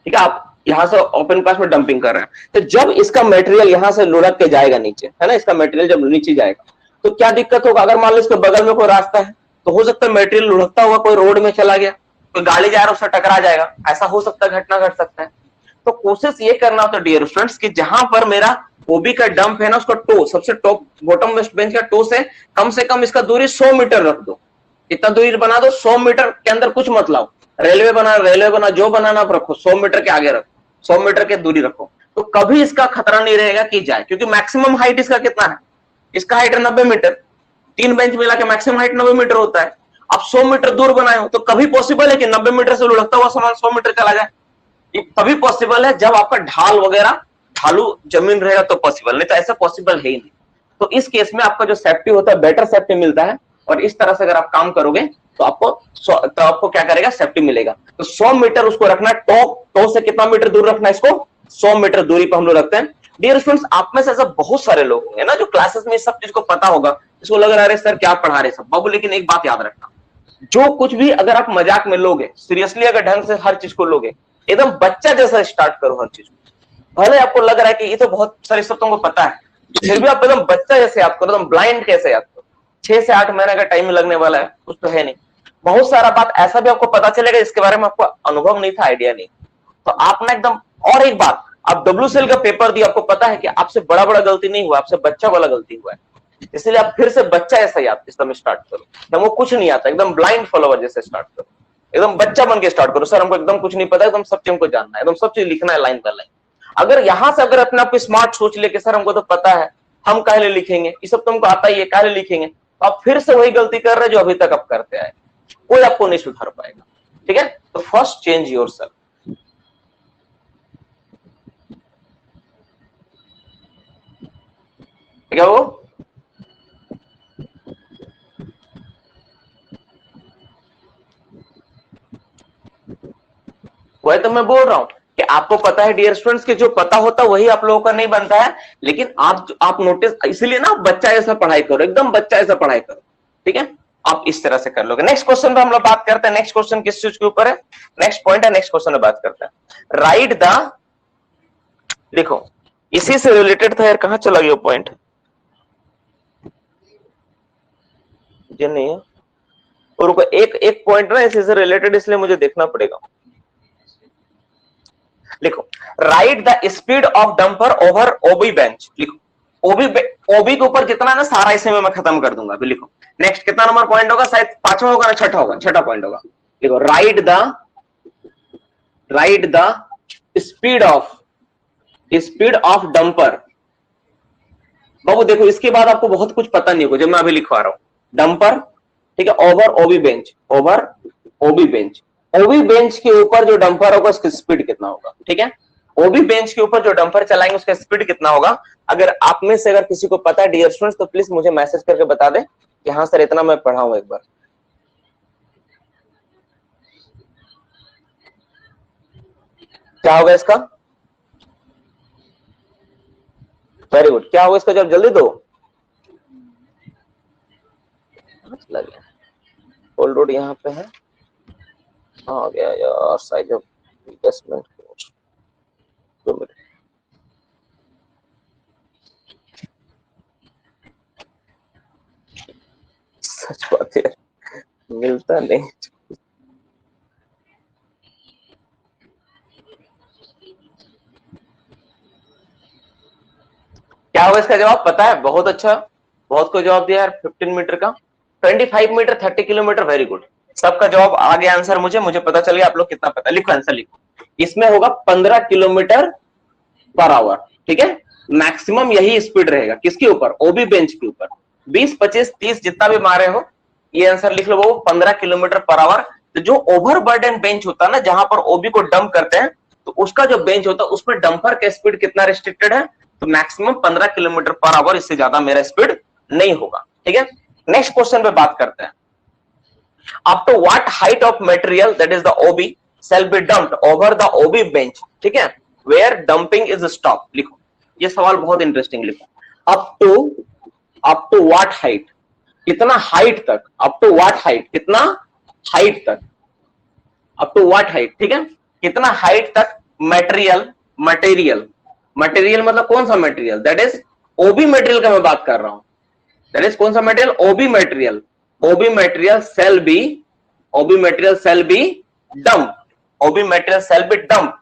ठीक है, आप यहां से ओपन कास्ट में डंपिंग कर रहे हैं। तो जब इसका मटेरियल यहां से लुढ़क के जाएगा नीचे, है ना, इसका मटेरियल जब नीचे जाएगा तो क्या दिक्कत होगा, अगर मान लो इसके बगल में कोई रास्ता है तो हो सकता है मटेरियल लुढ़कता हुआ कोई रोड में चला गया, कोई गाड़ी जा रहा है उससे टकरा जाएगा, ऐसा हो सकता है, घटना घट सकता है। तो कोशिश ये करना होता है डियर स्टूडेंट्स कि जहां पर मेरा ओबी का डंप है ना, उसका टो, सबसे टॉप बॉटम वेस्ट बेंच का टो से कम इसका दूरी 100 मीटर रख दो, इतना दूरी बना दो, 100 मीटर के अंदर कुछ मत लाओ, रेलवे बना जो बनाना आप रखो, 100 मीटर के आगे रखो, 100 मीटर की दूरी रखो, तो कभी इसका खतरा नहीं रहेगा कि जाए, क्योंकि मैक्सिमम हाइट इसका कितना है, इसका हाइट है 90 मीटर, 3 बेंच मिला के मैक्सिमम हाइट 90 मीटर होता है। आप 100 मीटर दूर बनाए हो तो कभी पॉसिबल है कि 90 मीटर से लुढ़कता हुआ सामान 100 मीटर चला जाए, ये तभी पॉसिबल है जब आपका ढाल वगैरह ढालू जमीन रहेगा तो पॉसिबल, नहीं तो ऐसा पॉसिबल है ही नहीं। तो इस केस में आपका जो सेफ्टी होता है बेटर सेफ्टी मिलता है, और इस तरह से अगर आप काम करोगे तो आपको क्या करेगा, सेफ्टी मिलेगा। तो 100 मीटर उसको रखना, टो से कितना मीटर दूर रखना है इसको, 100 मीटर दूरी पर हम लोग रखते हैं। डियर स्टूडेंट्स, आप में से ऐसा बहुत सारे लोग होंगे ना जो क्लासेस में इस सब चीज को पता होगा, इसको लग रहा है सर क्या पढ़ा रहे सब बाबू, लेकिन एक बात याद रखना, जो कुछ भी अगर आप मजाक में लोगे, सीरियसली अगर ढंग से हर चीज को लोगे, एकदम बच्चा जैसा स्टार्ट करो हर चीज को। भले आपको लग रहा है कि ये तो बहुत सारे सब तुमको पता है, फिर भी आप एकदम बच्चा जैसे याद करो, एकदम ब्लाइंड कैसे याद करो, 6 से 8 महीने का टाइम लगने वाला है, कुछ तो है नहीं। बहुत सारा बात ऐसा भी आपको पता चलेगा इसके बारे में आपको अनुभव नहीं था, आइडिया नहीं, तो आप ना एकदम। और एक बात, आप WCL का पेपर दिया, आपको पता है कि आपसे बड़ा गलती नहीं हुआ, आपसे बच्चा वाला गलती हुआ है, इसलिए आप फिर से बच्चा ऐसा याद एकदम स्टार्ट करो, एकदम वो कुछ नहीं आता, एकदम ब्लाइंड फॉलोवर जैसे स्टार्ट करो, एकदम बच्चा बन के स्टार्ट करो, सर हमको एकदम कुछ नहीं पता, एकदम सब चीज हमको जानना है, एकदम सब चीज लिखना है लाइन बाय लाइन। अगर यहां से अगर अपने आप को स्मार्ट सोच ले कि सर हमको तो पता है, हम काहे लिखेंगे, ये सब तुमको आता ही है, काहे लिखेंगे, तो आप फिर से वही गलती कर रहे जो अभी तक आप करते आए, कोई आपको नहीं सुधार पाएगा, ठीक है। तो फर्स्ट चेंज योरसेल्फ। क्या वो वही तो मैं बोल रहा हूं कि आपको पता है डियर स्टूडेंट्स कि जो पता होता है वही आप लोगों का नहीं बनता है, लेकिन आप नोटिस, इसलिए ना बच्चा ऐसा पढ़ाई करो, एकदम बच्चा ऐसा पढ़ाई करो, ठीक है, आप इस तरह से कर लोगे। नेक्स्ट क्वेश्चन पे हम लोग बात करते हैं। नेक्स्ट क्वेश्चन किस चीज के ऊपर है, नेक्स्ट पॉइंट है, नेक्स्ट क्वेश्चन में बात करते हैं। राइट द, देखो इसी से रिलेटेड था यार, कहां चला गया पॉइंट, ये नहीं है, और एक पॉइंट ना इसी से रिलेटेड, इसलिए मुझे देखना पड़ेगा। लिखो, write the speed of dumper over OB bench. लिखो, ओबी के ऊपर जितना ना सारा इसे मैं खत्म कर दूंगा। अभी लिखो नेक्स्ट कितना नंबर पॉइंट होगा, शायद 5वां होगा ना, छठा पॉइंट होगा। लिखो, write the speed of dumper. बाबू देखो, इसके बाद आपको बहुत कुछ पता नहीं होगा जब मैं अभी लिखवा रहा हूं। डंपर, ठीक है, ओवर ओबी बेंच, ओबी बेंच के ऊपर जो डंपर होगा उसकी स्पीड कितना होगा, ठीक है। ओबी बेंच के ऊपर जो डंपर चलाएंगे उसका स्पीड कितना होगा। अगर आप में से अगर किसी को पता है डियर स्टूडेंट्स तो प्लीज मुझे मैसेज करके बता दे, कि हाँ सर इतना मैं पढ़ा हूं एक बार? क्या होगा इसका? Very good. क्या होगा इसका जवाब? जल्दी दो। लगे होल्ड रोड यहाँ पे है। आ गया यार साइज ऑफ इन्वेस्टमेंट। 2 मिनट। सच बात है, मिलता नहीं। क्या होगा इसका जवाब? पता है? बहुत अच्छा, बहुत को जवाब दिया यार। 15 मीटर का 25 मीटर 30 किलोमीटर। Very good. सबका जवाब आ गया आंसर। मुझे पता चल गया आप लोग कितना पता। लिखो आंसर लिखो। इसमें होगा 15 किलोमीटर पर आवर। ठीक है, मैक्सिमम यही स्पीड रहेगा। किसके ऊपर? ओबी बेंच के ऊपर। 20 25 30 जितना भी मारे हो, ये आंसर लिख लो। वो 15 किलोमीटर पर आवर। तो जो ओवरबर्डन बेंच होता है ना, जहां पर ओबी को डंप करते हैं, तो उसका जो बेंच होता है उसमें डंपर का स्पीड कितना रिस्ट्रिक्टेड है? तो मैक्सिमम 15 किलोमीटर पर आवर, इससे ज्यादा मेरा स्पीड नहीं होगा। ठीक है, नेक्स्ट क्वेश्चन पे बात करते हैं। Up to what height of material that is the OB shall be dumped over the OB bench, ठीक है, where dumping is stopped। लिखो, ये सवाल बहुत इंटरेस्टिंग। लिखो, अप टू व्हाट हाइट, कितना हाइट तक? अप टू व्हाट हाइट, कितना हाइट तक? अप टू व्हाट हाइट, ठीक है, कितना हाइट तक मटेरियल मतलब कौन सा material? That is OB material का मैं बात कर रहा हूं। दैट इज कौन सा material? OB material. OB material shall be dumped। OB material shall be dumped।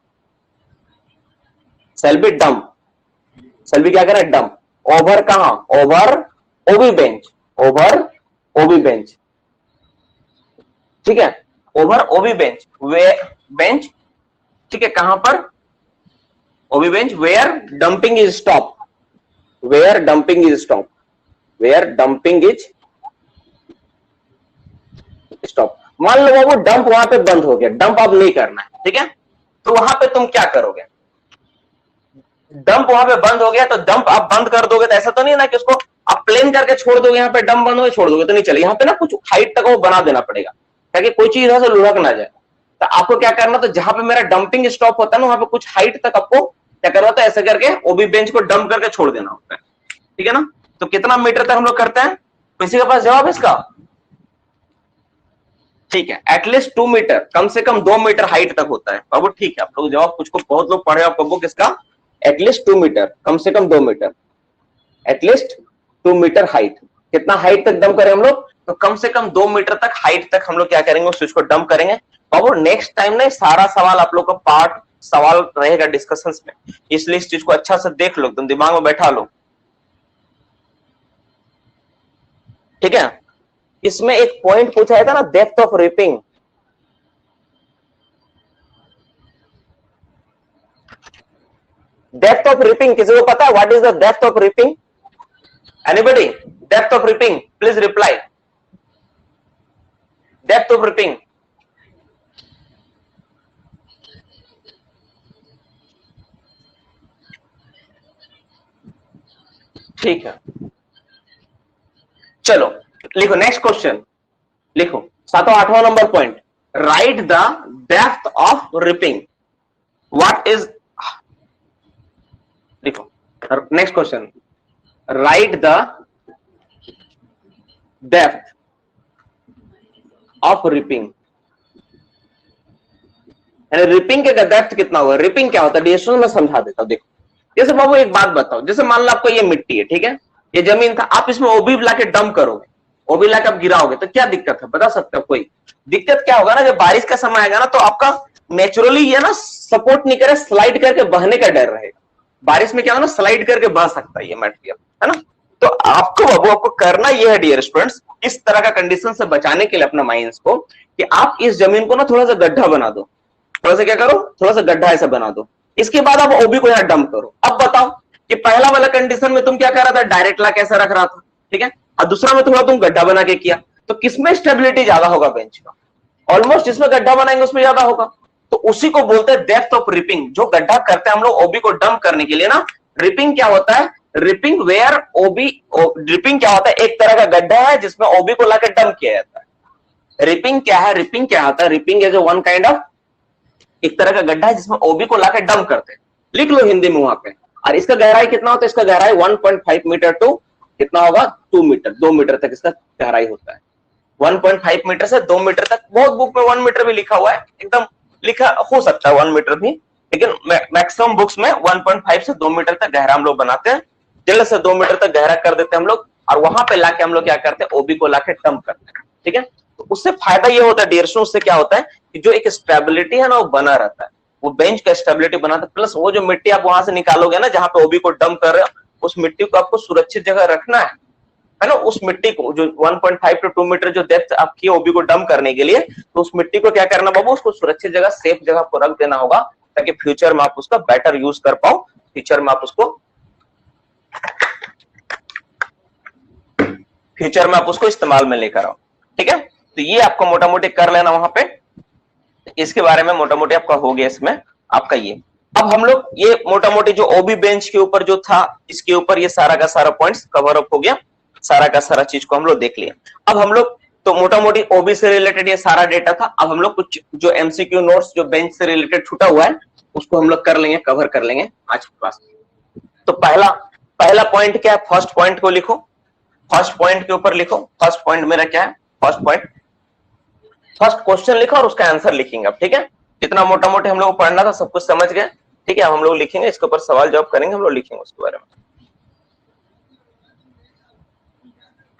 shall be क्या करें? डंप। ओवर कहां? Over OB bench. ठीक है, ओवर OB बेंच। वे बेंच, ठीक है, कहां पर? OB bench where dumping is stop. मान लो वो डंप वहां पे बंद हो गया, डंप अब नहीं करना है। ठीक है, तो वहां पे तुम क्या करोगे? डंप वहां पे बंद हो गया तो डंप आप बंद कर दोगे, तो ऐसा तो नहीं ना कि उसको आप प्लेन करके छोड़ दोगे, यहाँ पे डंप बंद हो गया छोड़ दोगे तो नहीं चलेगा। यहाँ पे ना कुछ हाइट तक वो बना देना पड़ेगा ताकि कोई चीज इधर से लुढ़क ना जाए। तो आपको क्या करना? तो जहां पे मेरा डंपिंग स्टॉप होता है ना, वहां पे कुछ हाइट तक आपको क्या करना होता है? ऐसे करके ओबी बेंच को डंप करके छोड़ देना होता है। ठीक है ना? तो कितना मीटर तक हम लोग करते हैं? किसी के पास जवाब इसका? ठीक है, एटलीस्ट 2 मीटर, कम से कम 2 मीटर हाइट तक होता है बाबू। ठीक है, आप लोग जवाब कुछ को बहुत लोग पढ़े आपको बुक इसका। एटलीस्ट 2 मीटर, कम से कम 2 मीटर, एटलीस्ट 2 मीटर हाइट। कितना हाइट तक डंप करें हम लोग? तो कम से कम 2 मीटर तक हाइट तक हम लोग क्या करेंगे? उस चीज को डंप करेंगे बाबू। नेक्स्ट टाइम ना सारा सवाल आप लोग का पार्ट सवाल रहेगा डिस्कशंस में, इसलिए इस चीज को अच्छा से देख लो, तुम दिमाग में बैठा लो। ठीक है, इसमें एक पॉइंट पूछा था ना, depth of ripping. Depth of ripping किसी को पता है? What is the depth of ripping? Anybody? Depth of ripping, please reply. Depth of ripping. ठीक है, चलो लिखो नेक्स्ट क्वेश्चन। लिखो 7वां 8वां number point. Write the depth of ripping. What is, लिखो next question. Write the depth of ripping. Ripping के depth कितना होगा? रिपिंग क्या होता है? डिस्टेंस में समझा देता हूं। देखो, जैसे बाबू एक बात बताओ, जैसे मान लो आपको ये मिट्टी है, ठीक है, ये जमीन था, आप इसमें ओबी लाके डंप करोगे, ओबी लाके आप गिराओगे, तो क्या दिक्कत है? बता सकते हो कोई दिक्कत? क्या होगा ना, जब बारिश का समय आएगा ना, तो आपका नेचुरली ये ना सपोर्ट नहीं करे, स्लाइड करके बहने का डर रहेगा। बारिश में क्या होगा ना, स्लाइड करके बह सकता है ये मटेरियल, है ना? तो आपको बाबू आपको करना यह है डियर स्टूडेंट्स, इस तरह का कंडीशन से बचाने के लिए अपना माइंड्स को, कि आप इस जमीन को ना थोड़ा सा गड्ढा बना दो। थोड़ा सा क्या करो? थोड़ा सा गड्ढा ऐसा बना दो। इसके बाद आप ओबी को यहां डंप करो। अब बताओ कि पहला वाला कंडीशन में तुम क्या कर रहा था? डायरेक्ट ला कैसे रख रहा था, ठीक है, और दूसरा में थोड़ा तुम गड्ढा बना के किया, तो किसमें स्टेबिलिटी ज्यादा होगा बेंच का? ऑलमोस्ट जिसमें गड्ढा बनाएंगे उसमें ज्यादा होगा। तो उसी को बोलते हैं डेप्थ ऑफ रिपिंग। जो गड्ढा करते हैं हम लोग ओबी को डंप करने के लिए ना, रिपिंग क्या होता है? रिपिंग वेयर ओबी, रिपिंग क्या होता है? एक तरह का गड्ढा है जिसमें ओबी को लाकर डंप किया जाता है। रिपिंग क्या है? रिपिंग क्या होता है? Ripping is one kind of, एक तरह का गड्ढा है जिसमें ओबी को लाकर डंप करते हैं। लिख लो हिंदी में वहां पे। और इसका गहराई कितना होता है? इसका गहराई 1.5 मीटर टू कितना होगा? 2 मीटर, 2 मीटर तक इसका गहराई होता है। 1.5 मीटर से 2 मीटर तक। बहुत बुक में 1 मीटर भी लिखा हुआ है, एकदम लिखा हो सकता है 1 मीटर भी, लेकिन मैक्सिमम बुक्स में 1.5 से 2 मीटर तक गहरा हम लोग बनाते हैं। जल्द से 2 मीटर तक गहरा कर देते हैं हम लोग, और वहां पे लाके हम लोग क्या करते हैं? ओबी को लाके डंप करते हैं। ठीक है, तो उससे फायदा ये होता है डियर स्टूडेंट्स, उससे क्या होता है कि जो एक स्टेबिलिटी है ना वो बना रहता है, वो बेंच का स्टेबिलिटी बनाता है। प्लस वो जो मिट्टी आप वहां से निकालोगे ना जहां पे ओबी को डंप कर रहे हो, उस मिट्टी को आपको सुरक्षित जगह रखना है ना। उस मिट्टी को जो 1.5 to 2 मीटर जो डेप्थ आपकी ओबी को डंप करने के लिए, तो उस मिट्टी को क्या करना बाबू? उसको सुरक्षित जगह, सेफ जगह को रख देना होगा, ताकि फ्यूचर में आप उसका बेटर यूज कर पाओ, फ्यूचर में आप उसको इस्तेमाल में लेकर आओ। ठीक है, तो ये आपको मोटा मोटी कर लेना वहां पे, इसके बारे में मोटा मोटी आपका हो गया इसमें आपका ये। अब हम लोग ये मोटा मोटी जो ओबी बेंच के ऊपर जो था, इसके ऊपर ये सारा का सारा पॉइंट्स कवर अप हो गया, सारा का सारा चीज को हम लोग देख लिया। अब हम लोग तो मोटा मोटी ओबी से रिलेटेड ये सारा डेटा था। अब हम लोग कुछ जो एमसीक्यू नोट्स जो बेंच से रिलेटेड छूटा हुआ है उसको हम लोग कर लेंगे, कवर कर लेंगे आज के क्लास में। तो पहला पॉइंट क्या है? फर्स्ट पॉइंट को लिखो, फर्स्ट पॉइंट के ऊपर लिखो। फर्स्ट पॉइंट मेरा क्या है? फर्स्ट पॉइंट, फर्स्ट क्वेश्चन लिखो और उसका आंसर लिखेंगे अब। ठीक है, जितना मोटा मोटी हम लोग पढ़ना था सब कुछ समझ गए। ठीक है, अब हम लोग लिखेंगे, इसके ऊपर सवाल जवाब करेंगे, हम लोग लिखेंगे उसके बारे में।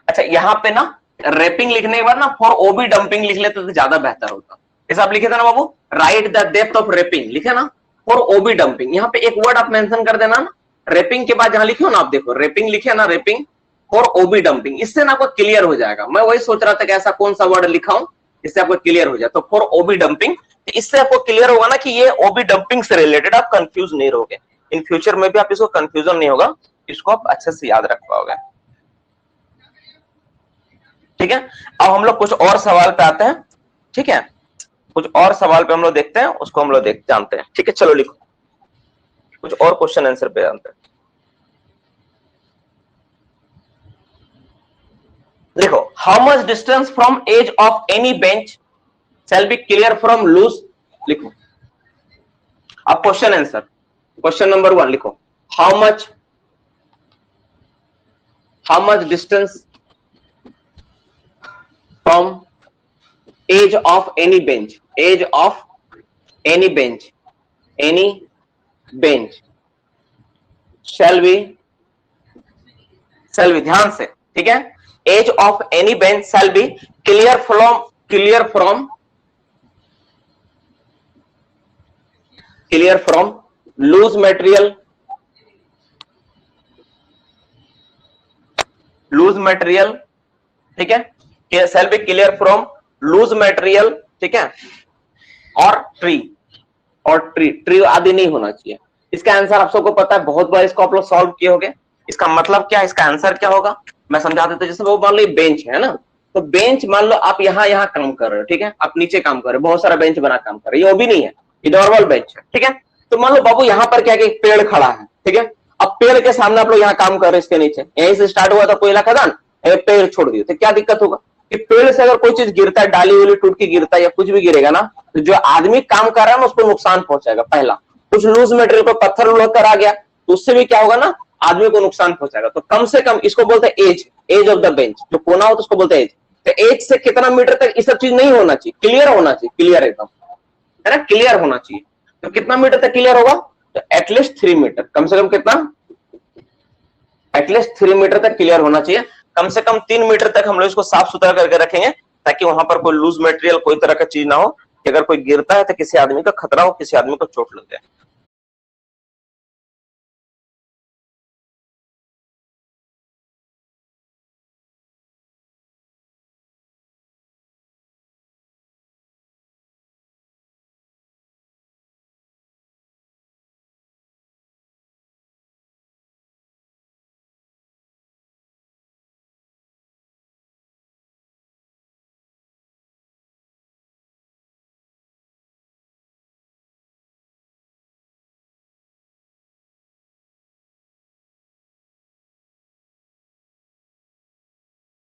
अच्छा, यहाँ पे ना रैपिंग लिखने के बाद ना फॉर ओबी डंपिंग लिख लेते तो ज्यादा बेहतर होता। जैसे आप लिखे थे ना बाबू, write the depth of wrapping, लिखे ना फॉर ओबी डंपिंग। यहाँ पे एक वर्ड आप मेंशन कर देना ना, रैपिंग के बाद जहां लिखो ना, आप देखो रैपिंग लिखे ना, रैपिंग फॉर ओबी डंपिंग, इससे ना आपको क्लियर हो जाएगा। मैं वही सोच रहा था कि ऐसा कौन सा वर्ड लिखाऊं इससे आपको क्लियर हो जाए। तो फॉर ओबी डंपिंग, इससे आपको क्लियर होगा ना कि ये ओबी डंपिंग से रिलेटेड, आप कंफ्यूज नहीं रहोगे। इन फ्यूचर में भी आप इसको कंफ्यूजन नहीं होगा, इसको आप अच्छे से याद रख पाओगे। ठीक है, अब हम लोग कुछ और सवाल पे आते हैं। ठीक है, कुछ और सवाल पे हम लोग देखते हैं, उसको हम लोग जानते हैं। ठीक है, चलो लिखो, कुछ और क्वेश्चन आंसर पे जानते हैं। देखो, how much distance from edge of any bench shall be clear from loose, लिखो। अब क्वेश्चन आंसर, क्वेश्चन नंबर 1 लिखो, how much distance from edge of any bench, edge of any bench shall be, ध्यान से, ठीक है, edge of any bench shall be clear from loose material, ठीक है, shall be clear from loose material, ठीक है, और ट्री आदि नहीं होना चाहिए। इसका आंसर आप सबको पता है, बहुत बार इसको आप लोग सॉल्व किए होंगे। इसका मतलब क्या है, इसका आंसर क्या होगा मैं समझा देता हूं। जैसे वो मान लो बेंच है ना, तो बेंच मान लो आप यहाँ काम कर रहे हो, ठीक है, आप नीचे काम कर रहे हो, बहुत सारा बेंच बना काम कर रहे हो, ये वो भी नहीं है, ये नॉर्मल बेंच है। ठीक है, तो मान लो बाबू यहाँ पर क्या एक पेड़ खड़ा है, ठीक है, अब पेड़ के सामने आप लोग यहाँ काम कर रहे हो, इसके नीचे यहीं से स्टार्ट हुआ था कोयला खदान, पेड़ छोड़ दिए, तो क्या दिक्कत होगा कि पेड़ से अगर कोई चीज गिरता है, डाली वाली टूट के गिरता है या कुछ भी गिरेगा ना, तो जो आदमी काम कर रहा है ना उसको नुकसान पहुंचाएगा। पहला, कुछ लूज मटेरियल पर पत्थर उलट आ गया तो उससे भी क्या होगा ना, आदमी को नुकसान पहुंचाएगा। तो कम से कम इसको बोलते हैं एज ऑफ द बेंच, जो कोना हो तो उसको बोलते हैं एज। तो एज से कितना मीटर तक ये सब चीज नहीं होना चाहिए, क्लियर होना चाहिए, क्लियर एकदम, है ना, क्लियर होना चाहिए। तो कितना मीटर तक क्लियर होगा, तो एटलीस्ट 3 मीटर, कम से कम कितना, एटलीस्ट 3 मीटर तक क्लियर होना चाहिए। कम से कम 3 मीटर तक हम लोग इसको साफ सुथरा करके रखेंगे, ताकि वहां पर कोई लूज मटेरियल, कोई तरह का चीज ना हो कि अगर कोई गिरता है तो किसी आदमी का खतरा हो, किसी आदमी को चोट लग जाए।